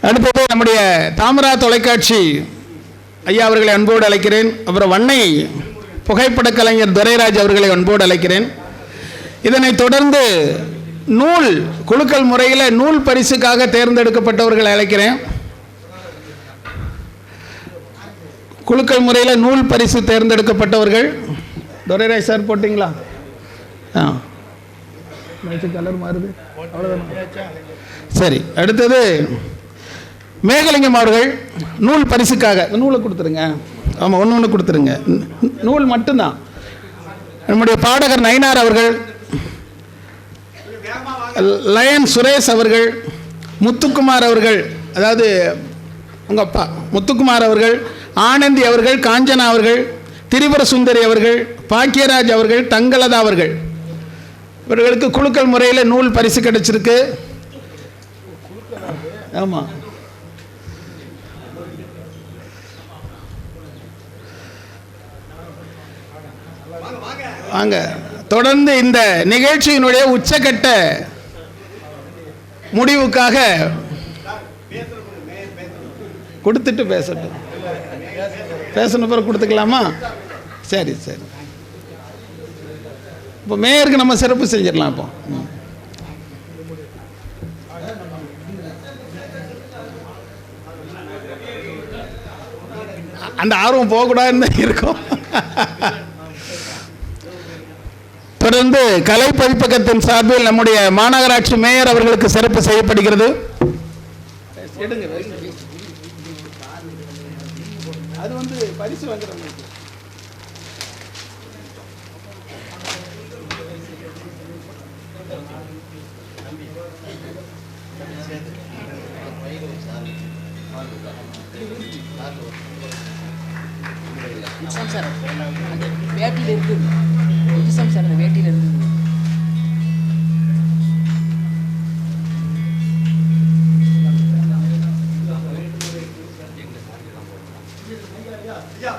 Speaker 2: அடுத்தது நம்முடைய தாமரா தொலைக்காட்சி ஐயா அவர்களை அன்போடு அழைக்கிறேன். அப்புறம் வண்ணை புகைப்பட கலைஞர் துரைராஜ் அவர்களை அன்போடு அழைக்கிறேன். இதனைத் தொடர்ந்து நூல் குழுக்கள் முறையில் நூல் பரிசுக்காக தேர்ந்தெடுக்கப்பட்டவர்களை அழைக்கிறேன். குழுக்கள் முறையில் நூல் பரிசு தேர்ந்தெடுக்கப்பட்டவர்கள் துரைராஜ் சார் போட்டிங்களா? கலர் மாறுது, அவ்வளோதான். சரி, அடுத்தது மேகலிங்கம் அவர்கள் நூல் பரிசுக்காக நூலை கொடுத்துருங்க. ஆமாம், ஒன்று கொடுத்துருங்க, நூல் மட்டும்தான். நம்முடைய பாடகர் நயினார் அவர்கள், லயன் சுரேஷ் அவர்கள், முத்துக்குமார் அவர்கள், அதாவது உங்கள் அப்பா முத்துக்குமார் அவர்கள், ஆனந்தி அவர்கள், காஞ்சனா அவர்கள், திரிபுர சுந்தரி அவர்கள், பாக்கியராஜ் அவர்கள், தங்கலதா அவர்கள், இவர்களுக்கு குழுக்கள் முறையில் நூல் பரிசு கிடைச்சிருக்கு. ஆமாம், வாங்க. தொடர்ந்து இந்த நிகழ்ச்சியினுடைய உச்சக்கட்ட முடிவுக்காக கொடுத்துட்டு பேசட்டும். பேசணும் பிறகு கொடுத்துக்கலாமா? சரி சரி. இப்போ மேயருக்கு நம்ம சிறப்பு செஞ்சிடலாம். இப்போ அந்த ஆர்வம் போகக்கூடாதுன்னு தான் இருக்கும். தொடர்ந்து கலை பதிப்பகத்தின் சார்பில் நம்முடைய மாநகராட்சி மேயர் அவர்களுக்கு சிறப்பு செய்யப்படுகிறது. அது வந்து பரிசு வாங்குறவங்க.
Speaker 8: சார் அந்த வேட்டியில் இருக்குது, சார் அந்த வேட்டியில் இருக்குது.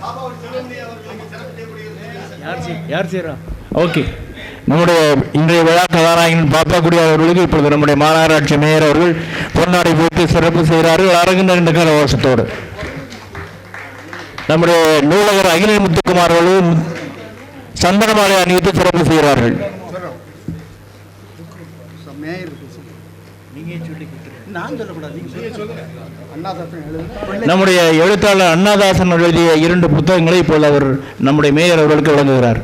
Speaker 6: பாபா
Speaker 1: யார் செய்கிறா? ஓகே. நம்முடைய இன்றைய விழா கதாநாயகன் பாப்பாக்குடி அவர்களுக்கு இப்பொழுது நம்முடைய மாநகராட்சி மேயர் அவர்கள் பொன்னாடை போட்டு சிறப்பு செய்கிறார்கள். அரங்கினர் என்ற கரகோஷத்தோடு நம்முடைய நூலகர் அகில முத்துக்குமார் அவர்களும் சந்தனமாலை அணிவித்து சிறப்பு செய்கிறார்கள். நம்முடைய எழுத்தாளர் அண்ணாதாசன் எழுதிய 2 புத்தகங்களை இப்போது அவர் நம்முடைய மேயர் அவர்களுக்கு வழங்குகிறார்.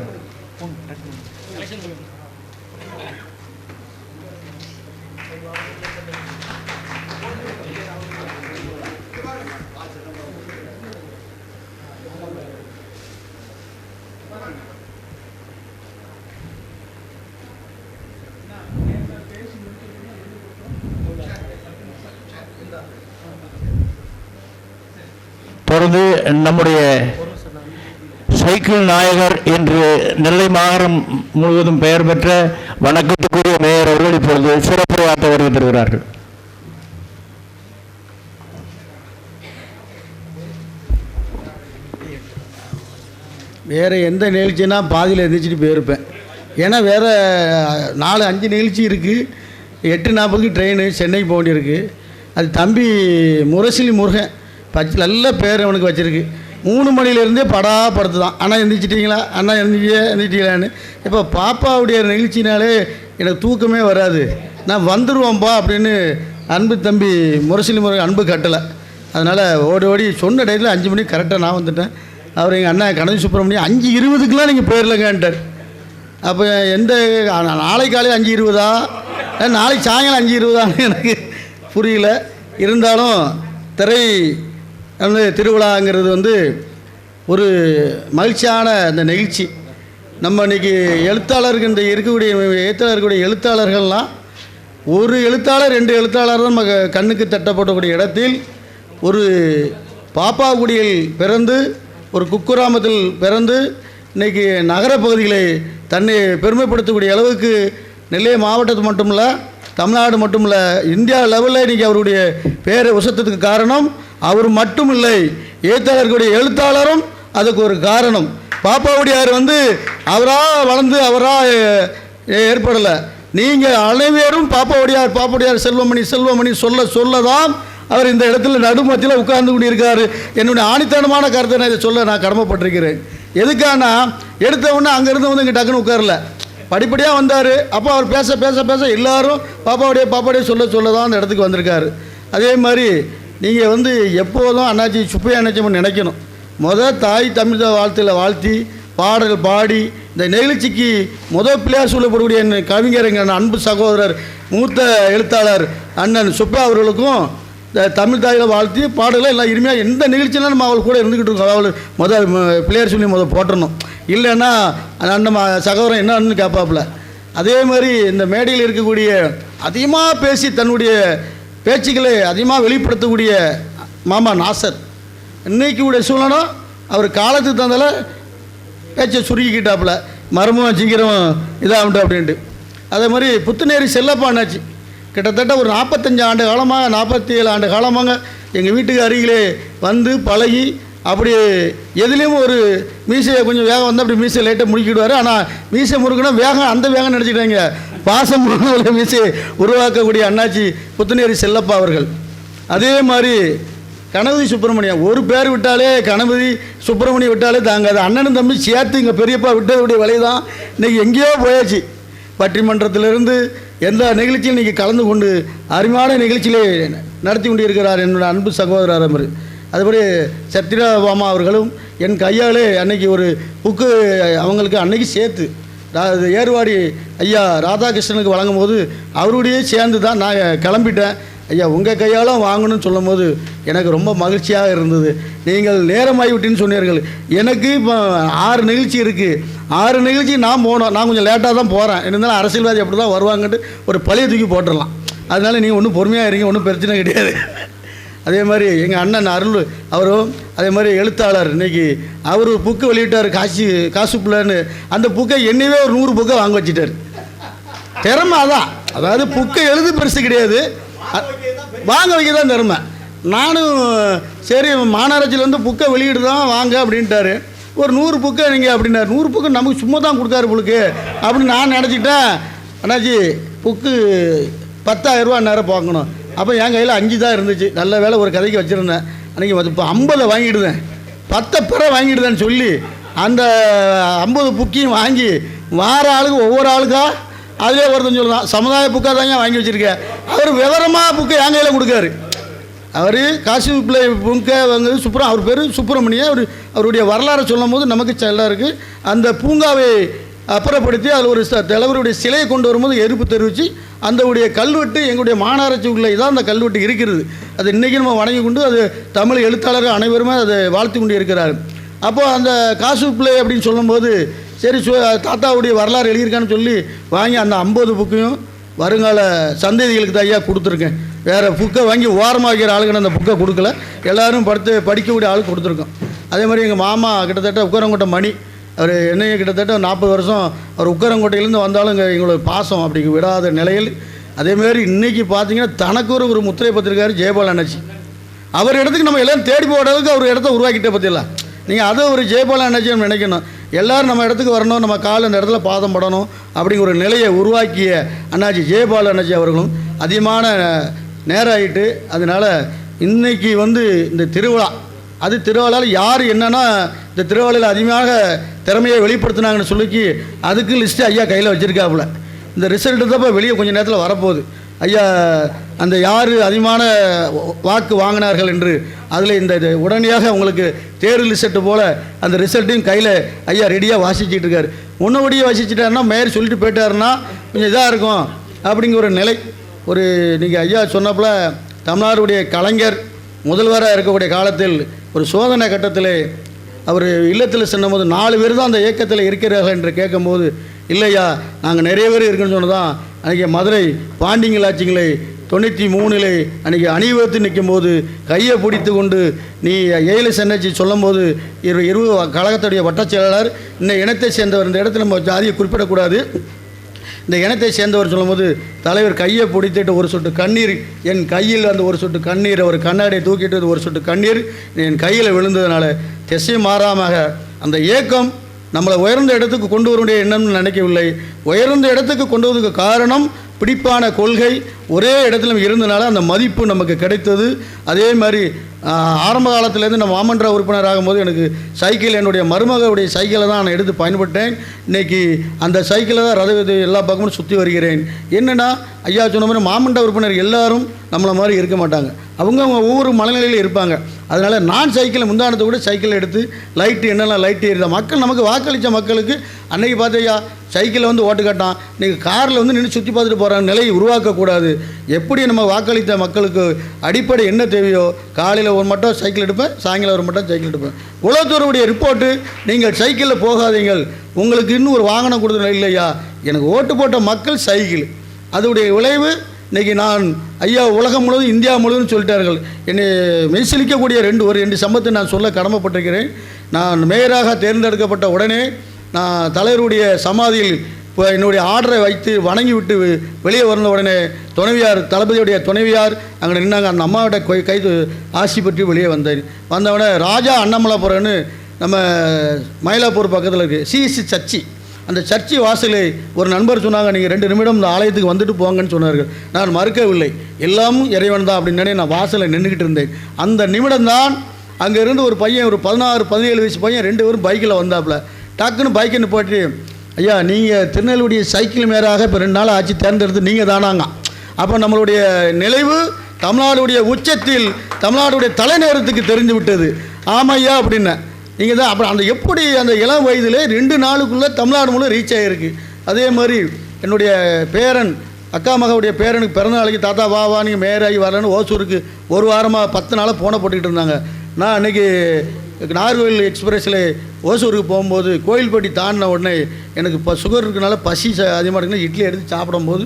Speaker 1: தொடர்ந்து நம்முடைய சைக்கிள் நாயகர் என்று நெல்லை மாநகரம் முழுவதும் பெயர் பெற்ற வணக்கத்துக்குரிய மேயர் அவர்கள் இப்பொழுது சிறப்புரையாற்ற வருகிறார்கள்.
Speaker 2: வேறு எந்த நிகழ்ச்சினா பாதியில் எந்திரிச்சிட்டு போயிருப்பேன். ஏன்னா வேறு 4-5 நிகழ்ச்சி இருக்குது. 8:40 ட்ரெயின் சென்னைக்கு போக வேண்டியிருக்கு. அது தம்பி முரசிலி முருகன் நல்ல பேர் அவனுக்கு வச்சுருக்கு. 3 மணிலேருந்தே படுத்து தான். அண்ணா எந்திரிச்சிட்டிங்களா, அண்ணா எந்திரிச்சிங்களான்னு. இப்போ பாப்பாவுடைய நிகழ்ச்சினாலே எனக்கு தூக்கமே வராது. நான் வந்துடுவோம்ப்பா அப்படின்னு அன்பு தம்பி முரசிலி முருகன் அன்பு கட்டலை. அதனால் ஓடி சொன்ன டயத்தில் 5 மணிக்கு கரெக்டாக நான் வந்துட்டேன். அவர் எங்கள் அண்ணா கணபதி சுப்பிரமணியம் 5:20க்குலாம் நீங்கள் போயிடலங்கன்ட்டார். அப்போ எந்த நாளை காலையில் 5:20 நாளைக்கு சாயங்காலம் 5:20 எனக்கு புரியல. இருந்தாலும் திரை திருவிழாங்கிறது ஒரு மகிழ்ச்சியான அந்த நிகழ்ச்சி. நம்ம இன்றைக்கி எழுத்தாளருக்கு இந்த இருக்கக்கூடிய எழுத்தாளர்கள்லாம் ஒரு எழுத்தாளர் 2 எழுத்தாளர் தான் நம்ம கண்ணுக்கு தட்டப்படக்கூடிய இடத்தில் ஒரு பாப்பாக்குடியில் பிறந்து ஒரு குக்கிராமத்தில் பிறந்து இன்றைக்கி நகரப்பகுதிகளை தன்னை பெருமைப்படுத்தக்கூடிய அளவுக்கு நெல்லை மாவட்டத்து மட்டும் இல்லை, தமிழ்நாடு மட்டும் இல்லை, இந்தியா லெவலில் இன்றைக்கி அவருடைய பேரை உசத்ததுக்கு காரணம் அவர் மட்டும் இல்லை, எழுத்தாளர்களுடைய எழுத்தாளரும் அதுக்கு ஒரு காரணம். பாப்பாவுடையார் அவராக வளர்ந்து அவராக ஏற்படலை. நீங்கள் அனைவரும் பாப்பாவுடையார் செல்வமணி சொல்ல தான் அவர் இந்த இடத்துல நடுமத்தியில் உட்கார்ந்து கொண்டிருக்காரு. என்னுடைய ஆணித்தனமான கருத்தை நான் இதை சொல்ல நான் கடமைப்பட்டிருக்கிறேன். எதுக்கானா எடுத்தவொடனே அங்கேருந்து இங்கே டக்குன்னு உட்காரல, படிப்படியாக வந்தார். அப்போ அவர் பேச எல்லாரும் பாப்பாவுடைய சொல்ல தான் அந்த இடத்துக்கு வந்திருக்காரு. அதே மாதிரி நீங்கள் எப்போதும் அண்ணாச்சி சுப்பையா அண்ணாச்சி நினைக்கணும். தாய் தமிழ் வாழ்த்தில் வாழ்த்தி பாடல் பாடி இந்த நிகழ்ச்சிக்கு பிள்ளையார் சொல்லப்படக்கூடிய என் கவிஞர் எங்கள் அன்பு சகோதரர் மூத்த எழுத்தாளர் அண்ணன் சுப்பையா அவர்களுக்கும் இந்த தமிழ் தாயில் வாழ்த்தி பாடலை எல்லாம் இனிமையாக எந்த நிகழ்ச்சினா நம்ம அவள் கூட இருந்துக்கிட்டு இருக்கோம். அவள் பிள்ளையார் சொல்லி போட்டுறணும். இல்லைன்னா அண்ணன் சகோதரன் என்னன்னு கேட்பாப்புல. அதே மாதிரி இந்த மேடையில் இருக்கக்கூடிய அதிகமாக பேசி தன்னுடைய பேச்சுக்களை அதிகமாக வெளிப்படுத்தக்கூடிய மாமா நாசர் இன்றைக்குடைய சூழ்நிலை அவர் காலத்துக்கு தந்தால பேச்சை சுருக்கிக்கிட்டாப்புல மரமும் சீக்கிரம் இதாகட்டும் அப்படின்ட்டு. அதே மாதிரி புத்துநேரி செல்லப்பா அண்ணாச்சி கிட்டத்தட்ட ஒரு 45 ஆண்டு காலமாக 47 ஆண்டு காலமாக எங்கள் வீட்டுக்கு அருகிலே பழகி அப்படி எதுலேயும் ஒரு மீசையை கொஞ்சம் வேகம் அப்படி மீசையை லைட்டாக முடிக்கிடுவார். ஆனால் மீசை முறுக்கணும் வேகம் அந்த வேகம் நினச்சிக்கிட்டாங்க. பாசம் முருகன மீசையை உருவாக்கக்கூடிய அண்ணாச்சி புத்துநேரி செல்லப்பா அவர்கள். அதே மாதிரி கணபதி சுப்பிரமணியம் ஒரு பேர் விட்டாலே கணபதி சுப்பிரமணியம் விட்டாலே தாங்காது. அண்ணனும் தம்பி சேர்த்து இங்கே பெரியப்பா விட்டதுடைய விலை தான் இன்றைக்கி எங்கேயோ போயாச்சு. பட்டிமன்றத்திலிருந்து எந்த நிகழ்ச்சியும் இன்றைக்கி கலந்து கொண்டு அருமையான நிகழ்ச்சியிலே நடத்தி கொண்டிருக்கிறார் என்னோடய அன்பு சகோதரர் அவர். அதுபடி சத்யபாமா அவர்களும் என் கையாலே அன்னைக்கு ஒரு புக்கு அவங்களுக்கு அன்னைக்கு சேர்த்து ஏர்வாடி ஐயா ராதாகிருஷ்ணனுக்கு வழங்கும் போது அவருடைய சேர்ந்து தான் நான் கிளம்பிட்டேன். ஐயா உங்கள் கையாலும் வாங்கணும்னு சொல்லும் போது எனக்கு ரொம்ப மகிழ்ச்சியாக இருந்தது. நீங்கள் நேரமாகிவிட்டின்னு சொன்னீர்கள். எனக்கு இப்போ 6 நிகழ்ச்சி இருக்குது. 6 நிகழ்ச்சி நான் போனோம். நான் கொஞ்சம் லேட்டாக தான் போகிறேன். இருந்தாலும் அரசியல்வாதி அப்படி தான் வருவாங்கன்ட்டு ஒரு பழைய தூக்கி போட்டுடலாம். அதனால் நீங்கள் ஒன்றும் பொறுமையாக இருங்க, ஒன்றும் பிரச்சனை கிடையாது. அதே மாதிரி எங்கள் அண்ணன் அருள் அவரும் அதே மாதிரி எழுத்தாளர் இன்றைக்கி அவர் புக்கு வெளியிட்டார் காசு பிள்ளைன்னு. அந்த புக்கை என்னையே ஒரு 100 புக்கை வாங்க வச்சுட்டார். திறமை அதான். அதாவது புக்கை எழுது பெருசு கிடையாது, வாங்க வைக்க தான் திறமை. நானும் சரி மாநகராட்சியில் புக்கை வெளியிட்டு தான் வாங்க அப்படின்ட்டாரு.
Speaker 9: ஒரு 100 புக்கை நீங்கள் அப்படின்னாரு. 100 புக்கு நமக்கு சும்மா தான் கொடுத்தாரு புக்கு அப்படின்னு நான் நினச்சிக்கிட்டேன். அண்ணாச்சி புக்கு 10,000 ரூபா நேரம் பார்க்கணும். அப்போ என் கையில் 5 தான் இருந்துச்சு. நல்ல வேலை ஒரு கதைக்கு வச்சுருந்தேன். அன்றைக்கி இப்போ 50 வாங்கிடுதேன், 10 பிற வாங்கிடுதேன்னு சொல்லி அந்த 50 புக்கையும் வாங்கி வார ஆளுக்கு ஒவ்வொரு ஆளுக்கா அதிலே ஒருத்தன் சொல்லலாம் சமுதாய புக்காக தான் வாங்கி வச்சுருக்கேன். அவர் விவரமாக புக்கை என் கையில் கொடுக்காரு. அவர் காசி பிள்ளை புக்கை வாங்குறது அவர் பேர் சுப்பிரமணியம். அவருடைய வரலாறு சொல்லும் போது நமக்கு செல்லாம் இருக்குது. அந்த பூங்காவை அப்புறப்படுத்தி அதில் ஒரு தலைவருடைய சிலையை கொண்டு வரும்போது எதிர்ப்பு தெரிவித்து அந்த உடைய கல்வெட்டு எங்களுடைய மாநகராட்சி உள்ளே தான் அந்த கல்வெட்டு இருக்கிறது. அது இன்றைக்கி நம்ம வணங்கி கொண்டு அது தமிழ் எழுத்தாளர்கள் அனைவருமே அதை வாழ்த்து கொண்டு இருக்கிறார். அப்போது அந்த காசு பிள்ளை அப்படின்னு சொல்லும்போது சரி தாத்தாவுடைய வரலாறு எழுதியிருக்கான்னு சொல்லி வாங்கி அந்த 50 புக்கையும் வருங்கால சந்ததிகளுக்கு தான் ஐயா கொடுத்துருக்கேன். வேறு புக்கை வாங்கி ஓரமாக வைக்கிற ஆளுக்கு அந்த புக்கை கொடுக்கல, எல்லோரும் படிக்கக்கூடிய ஆளுக்கு கொடுத்துருக்கோம். அதே மாதிரி எங்கள் மாமா கிட்டத்தட்ட உக்கரங்கோட்டை மணி, அவர் என்னைய கிட்டத்தட்ட 40 வருஷம் அவர் உக்கரங்கோட்டையிலேருந்து வந்தாலும் இங்கே எங்களோட பாசம் அப்படி விடாத நிலையில். அதேமாதிரி இன்றைக்கி பார்த்தீங்கன்னா தனக்கு ஒரு முத்திரை பத்திரிக்காரு ஜெயபால் அண்ணாச்சி. அவர் இடத்துக்கு நம்ம எல்லோரும் தேடி போடுறதுக்கு அவர் இடத்த உருவாக்கிட்டே பற்றிடலாம். நீங்கள் அதை ஒரு ஜெயபால் அண்ணாச்சி நினைக்கணும். எல்லோரும் நம்ம இடத்துக்கு வரணும், நம்ம கால் அந்த இடத்துல பாதம் படணும் அப்படிங்கிற ஒரு நிலையை உருவாக்கிய அண்ணாச்சி ஜெயபால் அண்ணாச்சி அவர்களும் அதிகமான நேரம் ஆகிட்டு. அதனால் இன்றைக்கி இந்த திருவிழா அது திருவிழாவில் யார் என்னென்னா இந்த திருவிழாவில் அதிகமாக திறமையை வெளிப்படுத்தினாங்கன்னு சொல்லிக்கி அதுக்கு லிஸ்ட்டு ஐயா கையில் வச்சுருக்காப்புல. இந்த ரிசல்ட்டு தான் இப்போ வெளியே கொஞ்சம் நேரத்தில் வரப்போகுது. ஐயா அந்த யார் அதிகமான வாக்கு வாங்கினார்கள் என்று அதில் இந்த உடனடியாக உங்களுக்கு தேர்வு ரிசல்ட்டு போல் அந்த ரிசல்ட்டையும் கையில் ஐயா ரெடியாக வாசிச்சுட்டு இருக்காரு. முன்னபடியே வாசிச்சுட்டாருன்னா மேயர் சொல்லிட்டு போயிட்டாருன்னா கொஞ்சம் இதாக இருக்கும் அப்படிங்கிற ஒரு நிலை. ஒரு நீங்கள் ஐயா சொன்னப்பல தமிழ்நாடுடைய கலைஞர் முதல்வராக இருக்கக்கூடிய காலத்தில் ஒரு சோதனை கட்டத்தில் அவர் இல்லத்தில் சென்னும்போது 4 பேர் தான் அந்த இயக்கத்தில் இருக்கிறார்கள் என்று கேட்கும்போது இல்லையா நாங்கள் நிறைய பேர் இருக்குன்னு சொன்னதான். அன்றைக்கி மதுரை பாண்டிங்களாச்சிங்களை 93 அன்றைக்கி அணிவகுத்து நிற்கும் போது கையை பிடித்து கொண்டு நீ ஏழு சென்னச்சி சொல்லும் போது கழகத்துடைய வட்டச் செயலாளர் இந்த இனத்தை சேர்ந்தவர், இந்த இடத்துல நம்ம ஜாதியை குறிப்பிடக்கூடாது, இந்த இனத்தை சேர்ந்தவர் சொல்லும்போது தலைவர் கையை பிடித்துட்டு ஒரு சொட்டு கண்ணீர் என் கையில் அந்த ஒரு சொட்டு கண்ணீர் அவர் கண்ணாடியை தூக்கிட்டு ஒரு சொட்டு கண்ணீர் என் கையில் விழுந்ததுனால திசை மாறாமல் அந்த இயக்கம் நம்மளை உயர்ந்த இடத்துக்கு கொண்டு வரக்கூடிய எண்ணம்னு நினைக்கவில்லை. உயர்ந்த இடத்துக்கு கொண்டு வருவதற்கு காரணம் பிடிப்பான கொள்கை ஒரே இடத்துல இருந்தனால அந்த மதிப்பு நமக்கு கிடைத்தது. அதே மாதிரி ஆரம்ப காலத்துலேருந்து நான் மாமன்ற உறுப்பினர் ஆகும்போது எனக்கு சைக்கிள் என்னுடைய மருமகளுடைய சைக்கிளை தான் நான் எடுத்து பயன்பட்டேன். இன்றைக்கி அந்த சைக்கிளை தான் ரத எல்லா பக்கமும் சுற்றி வருகிறேன். என்னென்னா ஐயா சொன்ன மாதிரி மாமன்ற உறுப்பினர் எல்லாரும் நம்மளை மாதிரி இருக்க மாட்டாங்க, அவங்க ஒவ்வொரு மனநிலையில் இருப்பாங்க. அதனால் நான் சைக்கிளை முந்தானத்தை கூட சைக்கிளை எடுத்து லைட்டு என்னெல்லாம் லைட்டு ஏறித மக்கள் நமக்கு வாக்களித்த மக்களுக்கு அன்றைக்கி பார்த்தையா சைக்கிளில் ஓட்டு காட்டான், நீங்கள் காரில் நின்று சுற்றி பார்த்துட்டு போகிற நிலையை உருவாக்கக்கூடாது. எப்படி நம்ம வாக்களித்த மக்களுக்கு அடிப்படை என்ன தேவையோ காலையில் ஒரு மட்டும் சைக்கிள் எடுப்பேன், சாயங்காலம் ஒரு மட்டும் சைக்கிள் எடுப்பேன். உலகத்தோருடைய ரிப்போர்ட்டு நீங்கள் சைக்கிளில் போகாதீங்கள், உங்களுக்கு இன்னும் ஒரு வாகனம் கொடுத்த இல்லையா, எனக்கு ஓட்டு போட்ட மக்கள் சைக்கிள். அதோடைய விளைவு இன்றைக்கி நான் ஐயா உலகம் முழுவதும் இந்தியா முழுவதும் சொல்லிட்டார்கள். என்னை மெய்சிலிக்கக்கூடிய ரெண்டு சம்பவத்தை நான் சொல்ல கடமைப்பட்டிருக்கிறேன். நான் மேயராக தேர்ந்தெடுக்கப்பட்ட உடனே நான் தலைவருடைய சமாதியில் இப்போ என்னுடைய ஆர்டரை வைத்து வணங்கி விட்டு வெளியே வந்த உடனே துணைவியார் தளபதியுடைய துணைவியார் அங்கே நின்னாங்க. அந்த அம்மாவோட கைது ஆசி பற்றி வெளியே வந்தவுடனே ராஜா அண்ணாமலைபுரம்னு நம்ம மயிலாப்பூர் பக்கத்தில் இருக்குது சிஎஸ்சி சர்ச்சி, அந்த சர்ச்சி வாசலில் ஒரு நண்பர் சொன்னாங்க நீங்கள் 2 நிமிடம் இந்த ஆலயத்துக்கு வந்துட்டு போங்கன்னு சொன்னார்கள். நான் மறுக்கவில்லை, எல்லாமும் இறைவன் தான் அப்படின்னு நான் வாசலில் நின்றுக்கிட்டு இருந்தேன். அந்த நிமிடம் தான் அங்கேருந்து ஒரு பையன் ஒரு 16-17 வயசு பையன் 2 பேரும் பைக்கில் வந்தாப்புல. டக்குன்னு பைக்கை நிப்பாட்டி ஐயா நீங்கள் திருநெல்வேலி சைக்கிள் மேராக இப்போ 2 நாள் ஆச்சு தேர்ந்தெடுத்து நீங்கள் தானாங்க. அப்போ நம்மளுடைய நிலைவு தமிழ்நாடுடைய உச்சத்தில் தமிழ்நாடுடைய தலைநேரத்துக்கு தெரிந்து விட்டது. ஆமையா அப்படின்னு நீங்கள் தான். அப்புறம் அந்த எப்படி அந்த இளம் வயதில் 2 நாளுக்குள்ளே தமிழ்நாடு முழு ரீச் ஆகிருக்கு. அதே மாதிரி என்னுடைய பேரன் அக்கா மகவுடைய பேரனுக்கு பிறந்தநாளைக்கு தாத்தா வா நீங்கள் மேயராகி வரலன்னு ஓசூருக்கு ஒரு வாரமாக 10 நாளாக ஃபோனை போட்டுக்கிட்டு இருந்தாங்க. நான் அன்றைக்கி நாகர்கோவில் எக்ஸ்பிரஸில் ஓசூருக்கு போகும்போது கோயில்பட்டி தாண்டின உடனே எனக்கு இப்போ சுகர் இருக்கனால பசி அதிகமாக இருக்குன்னா இட்லி எடுத்து சாப்பிடும்போது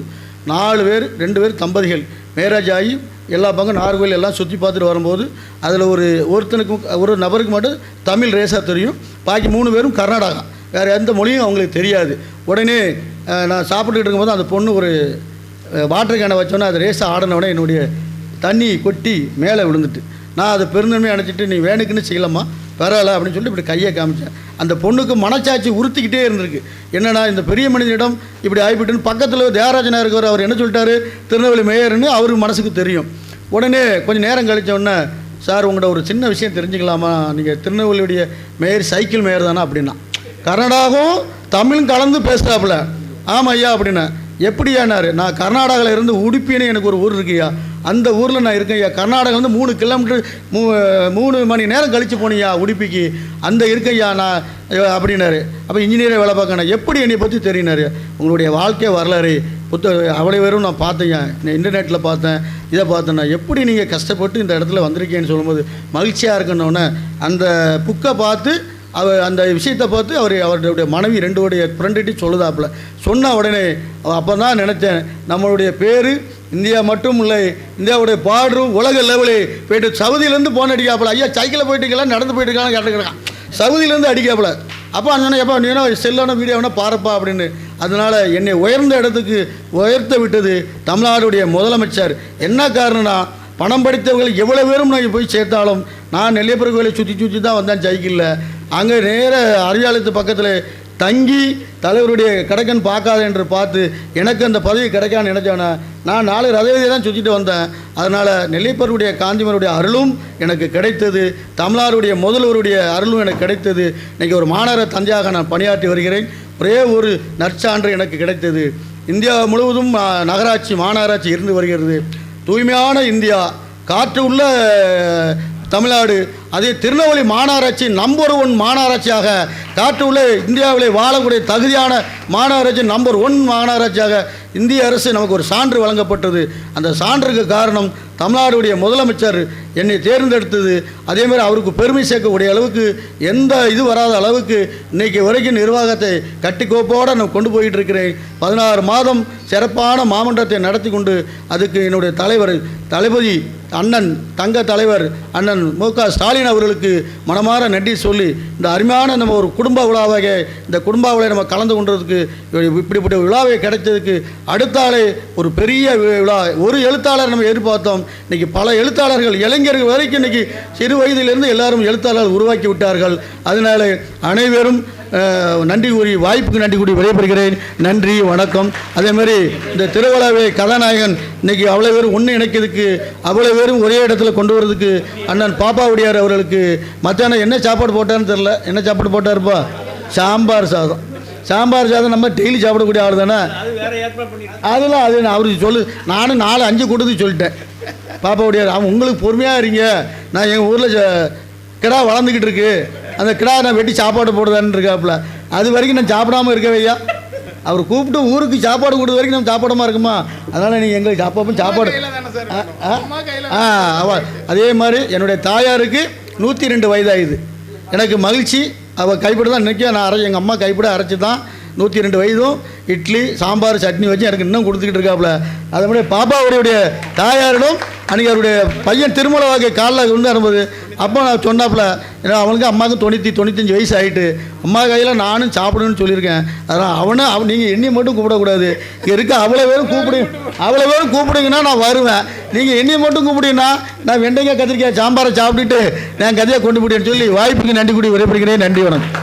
Speaker 9: 4 பேர் 2 பேர் தம்பதிகள் மேரேஜ் ஆகி எல்லா பக்கம் நாகர்கோவில் எல்லாம் சுற்றி பார்த்துட்டு வரும்போது அதில் ஒரு நபருக்கு மட்டும் தமிழ் ரேஸாக தெரியும், பாக்கி 3 பேரும் கர்நாடகா, வேறு எந்த மொழியும் அவங்களுக்கு தெரியாது. உடனே நான் சாப்பிட்டுக்கிட்டு இருக்கும்போது அந்த பொண்ணு ஒரு வாட்டர் கேனை வச்சோன்னே அது ரேஸாக ஆடினவுடனே என்னுடைய தண்ணி கொட்டி மேலே விழுந்துட்டு நான் அதை பெருந்தன்மையை அணைச்சிட்டு நீ வேணுக்குன்னு செய்யலாமா பரவாயில்ல அப்படின்னு சொல்லிட்டு இப்படி கையை காமிச்சேன். அந்த பொண்ணுக்கு மனச்சாட்சி உறுத்திக்கிட்டே இருந்திருக்கு. என்னன்னா இந்த பெரிய மனிதனிடம் இப்படி ஆகிவிட்டுன்னு பக்கத்தில் தியாகராஜனாக இருக்கிறவர் அவர் என்ன சொல்லிட்டாரு, திருநெல்வேலி மேயர்னு அவருக்கு மனசுக்கு தெரியும். உடனே கொஞ்சம் நேரம் கழிச்ச உடனே, சார் உங்கள்கிட்ட ஒரு சின்ன விஷயம் தெரிஞ்சுக்கலாமா, நீங்கள் திருநெல்வேலியுடைய மேயர் சைக்கிள் மேயர் தானே அப்படின்னா. கர்நாடகாவும் தமிழும் கலந்து பேசுகிறாப்புல. ஆமாம் ஐயா அப்படின்னா. எப்படியானாரு, நான் கர்நாடகாவில் இருந்து உடுப்பின்னு எனக்கு ஒரு ஊர் இருக்குய்யா, அந்த ஊரில் நான் இருக்கேன் ஐயா. கர்நாடகா வந்து 3 கிலோமீட்டர் 3 மணி நேரம் கழித்து போனியா உடுப்பிக்கு, அந்த இருக்கையா நான் அப்படின்னாரு. அப்போ இன்ஜினியரை வேலை பார்க்கணும். எப்படி என்னை பற்றி தெரியினாரு, உங்களுடைய வாழ்க்கை வரலாறு அவ்வளோ வெறும் நான் பார்த்தேன், இன்டர்நெட்டில் பார்த்தேன், இதை பார்த்தேன்னா எப்படி நீங்கள் கஷ்டப்பட்டு இந்த இடத்துல வந்திருக்கேன்னு சொல்லும்போது மகிழ்ச்சியாக இருக்கணுன்னே அந்த புக்கை பார்த்து அந்த விஷயத்தை பார்த்து அவருடைய மனைவி 2 ஃப்ரெண்டுகிட்ட சொல்லுதாப்புல. சொன்ன உடனே அப்போ தான் நினச்சேன், நம்மளுடைய பேர் இந்தியா மட்டும் இல்லை, இந்தியாவுடைய பார்டரும் உலக லெவலு போய்ட்டு சவுதியிலேருந்து போன் அடிக்காப்புல. ஐயா சைக்கிளில் போயிட்டுக்கலாம் நடந்து போயிட்டுக்கலாம் கேட்டுக்கிறான், சவுதியிலேருந்து அடிக்காப்புல. அப்போ அண்ணனே எப்போ நீ செல்லான வீடியோ வேணால் பாருப்பா அப்படின்னு. அதனால் என்னை உயர்ந்த இடத்துக்கு உயர்த்த விட்டது தமிழ்நாடுடைய முதலமைச்சர். என்ன காரணம்னா, பணம் படித்தவர்கள் எவ்வளோ பேரும் நான் போய் சேர்த்தாலும் நான் நெல்லியப்பர் கோயிலை சுற்றி தான் வந்தேன் சைக்கிளில். அங்கே நேர அறிவாலயத்து பக்கத்தில் தங்கி தலைவருடைய கிடைக்கன்னு பார்க்காத என்று பார்த்து எனக்கு அந்த பதவி கிடைக்கான்னு நினச்சேன்னா நான் 4 ரதவீதியை தான் சுற்றிட்டு வந்தேன். அதனால் நெல்லியப்பருடைய காந்திமனுடைய அருளும் எனக்கு கிடைத்தது, தமிழ்நாடுடைய முதல்வருடைய அருளும் எனக்கு கிடைத்தது. இன்றைக்கி ஒரு மாநகர தந்தையாக நான் பணியாற்றி வருகிறேன். ஒரே ஒரு நற்சான்று எனக்கு கிடைத்தது. இந்தியா முழுவதும் நகராட்சி மாநகராட்சி இருந்து வருகிறது. தூய்மையான இந்தியா, காற்று உள்ள தமிழ்நாடு, அதே திருநெல்வேலி மாநகராட்சி நம்பர் 1 மாநகராட்சியாக, காற்று உள்ள இந்தியாவிலே வாழக்கூடிய தகுதியான மாநகராட்சி நம்பர் 1 மாநகராட்சியாக இந்திய அரசு நமக்கு ஒரு சான்று வழங்கப்பட்டது. அந்த சான்றுக்கு காரணம் தமிழ்நாடுடைய முதலமைச்சர் என்னை தேர்ந்தெடுத்தது. அதேமாதிரி அவருக்கு பெருமை சேர்க்கக்கூடிய அளவுக்கு எந்த இது வராத அளவுக்கு இன்றைக்கி வரைக்கும் நிர்வாகத்தை கட்டிக்கோப்போடு நான் கொண்டு போயிட்டு இருக்கிறேன். 16 மாதம் சிறப்பான மாமன்றத்தை நடத்தி கொண்டு அதுக்கு என்னுடைய தலைவர் தளபதி அண்ணன் தங்க தலைவர் அண்ணன் மு.க. ஸ்டாலின் அவர்களுக்கு மனமாற நன்றி சொல்லி, இந்த அருமையான நம்ம ஒரு குடும்ப விழாவாக இந்த குடும்ப விழாவை நம்ம கலந்து கொண்டதுக்கு, இப்படிப்பட்ட விழாவை கிடைத்ததுக்கு அடுத்த ஆளே ஒரு பெரிய விழா. ஒரு எழுத்தாளர் நம்ம எதிர்பார்த்தோம், இன்றைக்கி பல எழுத்தாளர்கள் இளைஞர்கள் வரைக்கும் இன்றைக்கி சிறு வயதிலிருந்து எல்லாரும் எழுத்தாளர்கள் உருவாக்கி விட்டார்கள். அதனால அனைவரும் நன்றி கூறி, வாய்ப்புக்கு நன்றி கூறி விடைபெறுகிறேன். நன்றி, வணக்கம். அதேமாதிரி இந்த திருவிழாவை கதாநாயகன் இன்றைக்கி அவ்வளோ பேரும் ஒன்று இணைக்கிறதுக்கு, அவ்வளோ பேரும் ஒரே இடத்துல கொண்டு வரதுக்கு அண்ணன் பாப்பாவுடையார் அவர்களுக்கு மத்தியானம் என்ன சாப்பாடு போட்டார்னு தெரில. என்ன சாப்பாடு போட்டார்ப்பா? சாம்பார் சாதம். சாம்பார் சாதம் நம்ம டெய்லி சாப்பிடக்கூடிய ஆள் தானே. அதெல்லாம் அது அவருக்கு சொல்லு, நானும் 4-5 கொடுத்து சொல்லிட்டேன். பாப்பாவுடையார் அவன் உங்களுக்கு பொறுமையாக இருங்க, நான் எங்கள் ஊரில் கிடா வளர்ந்துக்கிட்டு இருக்கு, அந்த கிடா நான் வெட்டி சாப்பாடு போடுதான்னு இருக்காப்புல. அது வரைக்கும் நான் சாப்பிடாமல் இருக்கவையா. அவர் கூப்பிட்டு ஊருக்கு சாப்பாடு கொடுத்த வரைக்கும் நம்ம சாப்பிடாமல் இருக்குமா? அதனால் நீங்கள் எங்களுக்கு சாப்பாடு அதே மாதிரி என்னுடைய தாயாருக்கு 102 வயதாகுது. எனக்கு மகிழ்ச்சி. அவள் கைப்பட தான் இன்றைக்கி நான் எங்கள் அம்மா கைப்பட அரைச்சி தான் 102 வயதும் இட்லி சாம்பார் சட்னி வச்சு எனக்கு இன்னும் கொடுத்துக்கிட்டு இருக்காப்புல. அதே மாதிரி பாப்பாவுடைய தாயாரிடம் அன்றைக்கி அவருடைய பையன் திருமணவாக காலில் வந்து அனுப்புது. அப்போ நான் சொன்னாப்புல, ஏன்னா அவனுக்கு அம்மாவுக்கு 95 வயசு ஆகிட்டு, அம்மா கையில் நானும் சாப்பிடணும்னு சொல்லியிருக்கேன். அதனால் நீங்கள் எண்ணி மட்டும் கூப்பிடக்கூடாது, இருக்க அவ்வளோ பேரும் கூப்பிடுங்கன்னா நான் வருவேன். நீங்கள் எண்ணி மட்டும் கூப்பிடுங்கன்னா நான் வெண்டைக்காய் கத்திரிக்காய் சாம்பாரை சாப்பிட்டுட்டு நான் கதையாக கொண்டு போட்டேன்னு சொல்லி வாய்ப்புக்கு நன்றி கூடி விடைபெறுகிறேன். நன்றி, வணக்கம்.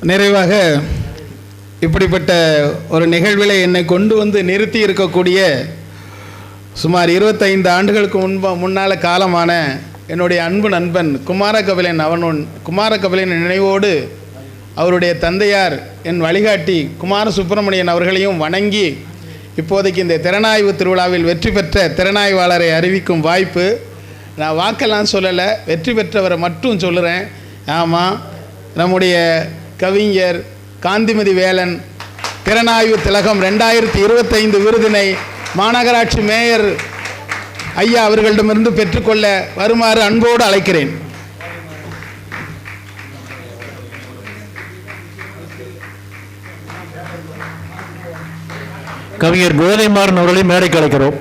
Speaker 2: நிறைவாக இப்படிப்பட்ட ஒரு நிகழ்வில் என்னை கொண்டு வந்து நிறுத்தி இருக்கக்கூடிய சுமார் 25 ஆண்டுகளுக்கு முன்னால் காலமான என்னுடைய அன்பு நண்பன் குமாரகபிலன் நினைவோடு அவருடைய தந்தையார் என் வழிகாட்டி குமார சுப்பிரமணியன் அவர்களையும் வணங்கி, இப்போதைக்கு இந்த திறனாய்வு திருவிழாவில் வெற்றி பெற்ற திறனாய்வாளரை அறிவிக்கும் வாய்ப்பு. நான் வாக்கெல்லாம் சொல்லலை, வெற்றி பெற்றவரை மட்டும் சொல்லுறேன். ஆமாம், நம்முடைய கவிஞர் காந்திமதி வேலன் திறனாய்வு திலகம் 2025 விருதினை மாநகராட்சி மேயர் ஐயா அவர்களிடமிருந்து பெற்றுக்கொள்ள வருமாறு அன்போடு அழைக்கிறேன்.
Speaker 1: கவிஞர் கோதைமாறன் அவர்களை மேடைக்கு அழைக்கிறோம்.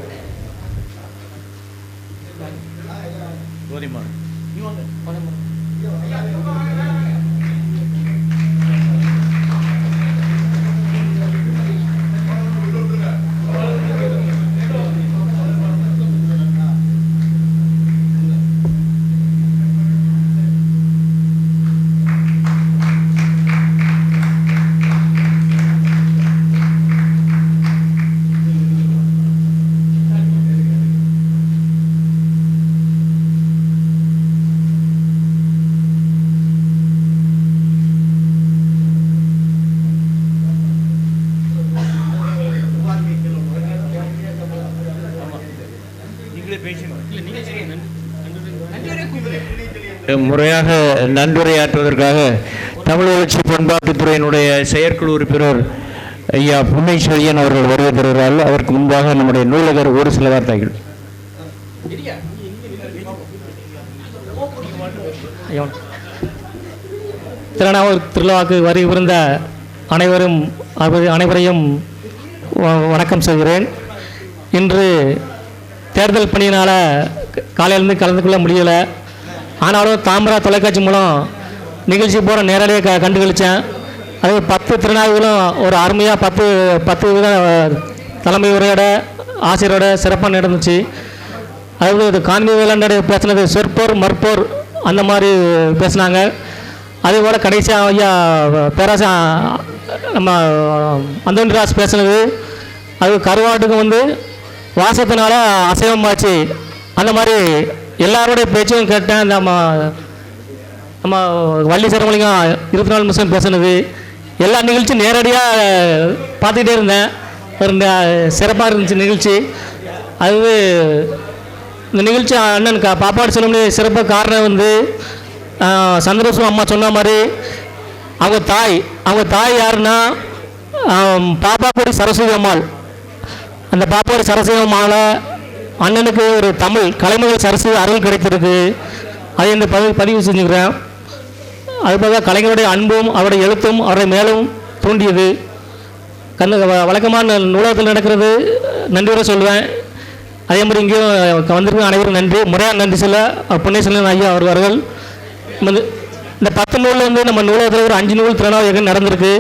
Speaker 1: முறையாக நன்றியுரையாற்றுவதற்காக தமிழ் வளர்ச்சி பண்பாட்டுத்துறையினுடைய செயற்குழு உறுப்பினர் ஐயா புன்னைச்செழியன் அவர்கள் வருகை தருகிறார்கள். அதற்கு முன்பாக நம்முடைய நூலகர் ஒரு சில வார்த்தைகள்.
Speaker 10: திருநாவூர் திருவிழாவுக்கு வருகின்ற அனைவரையும் வணக்கம் சொல்கிறேன். இன்று தேர்தல் பணியினால் காலையிலேருந்து கலந்து கொள்ள முடியலை. ஆனாலும் தாமரா தொலைக்காட்சி மூலம் நிகழ்ச்சி போகிற நேரடியாக கண்டுகளித்தேன். அது 10 திருநாவுகளும் ஒரு அருமையாக 10 வித தலைமை உரையோட ஆசிரியரோட சிறப்பாக நடந்துச்சு. அதாவது இது காண்மி வேளாண்மை பேசினது சொற்போர் மற்போர் அந்த மாதிரி பேசினாங்க. அதேபோல் கடைசியாக ஐயா பேராசா நம்ம அந்தோனிராஜ் பேசினது அது கருவாட்டுக்கு வாசத்தினால அசைவமாச்சு. அந்த மாதிரி எல்லாரோடைய பேச்சும் கேட்டேன். நம்ம வள்ளி சரமலிங்கம் 24 நிமிஷம் பேசினது எல்லா நிகழ்ச்சியும் நேரடியாக பார்த்துக்கிட்டே இருந்தேன். ஒரு சிறப்பாக இருந்துச்சு நிகழ்ச்சி. அது இந்த நிகழ்ச்சி அண்ணன் பாப்பாடு சொல்ல சிறப்பு காரணம் சந்திரசூ அம்மா சொன்ன மாதிரி அவங்க தாய் யாருன்னா பாப்பாக்குடி சரஸ்வதி அம்மாள். அந்த பாப்பாக்குடி சரஸ்வதி அம்மாவில் அண்ணனுக்கு ஒரு தமிழ் கலைமகள் சரஸ்வதி அருள் கிடைத்திருக்கு. அதை இந்த பதிவு செஞ்சுக்கிறேன். அதுபோக கலைஞருடைய அன்பும் அவருடைய எழுத்தும் அவருடைய மேலும் தூண்டியது. வழக்கமான நூலகத்தில் நடக்கிறது நன்றியோட சொல்வேன். அதே மாதிரி இங்கேயும் வந்திருக்க அனைவரும் நன்றி. முறையாக நன்றி சொல்ல புண்ணியசெல்வன் ஐயா அவர்கள். இந்த 10 நூலில் நம்ம நூலகத்தில் ஒரு 5 நூல் திருநாள் நடந்திருக்கு.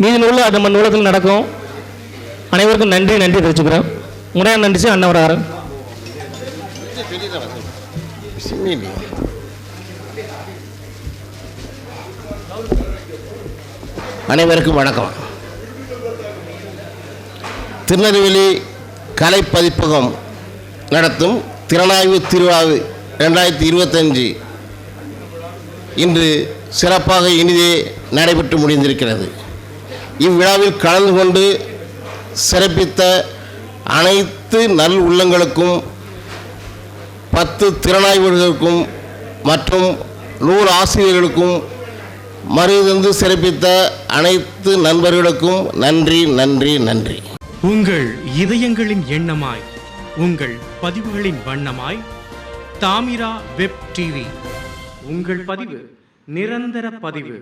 Speaker 10: மீதி நூல் நம்ம நூலகத்தில் நடக்கும். அனைவருக்கும் நன்றி தெரிவிச்சுக்கிறேன். முறையாக நன்றி சார். அண்ணன் வராரு.
Speaker 11: அனைவருக்கும் வணக்கம். திருநெல்வேலி கலை பதிப்பகம் நடத்தும் திறனாய்வு திருவிழா 2025 இன்று சிறப்பாக இனிதே நடைபெற்று முடிந்திருக்கிறது. இவ்விழாவில் கலந்து கொண்டு சிறப்பித்த அனைத்து நல் உள்ளங்களுக்கும் 10 திறனாய்வுகளுக்கும் மற்றும் நூல் ஆசிரியர்களுக்கும் மறுதந்து சிறப்பித்த அனைத்து நண்பர்களுக்கும் நன்றி நன்றி நன்றி.
Speaker 12: உங்கள் இதயங்களின் எண்ணமாய் உங்கள் பதிவுகளின் வண்ணமாய் தாமிரா வெப் டிவி. உங்கள் பதிவு நிரந்தர பதிவு.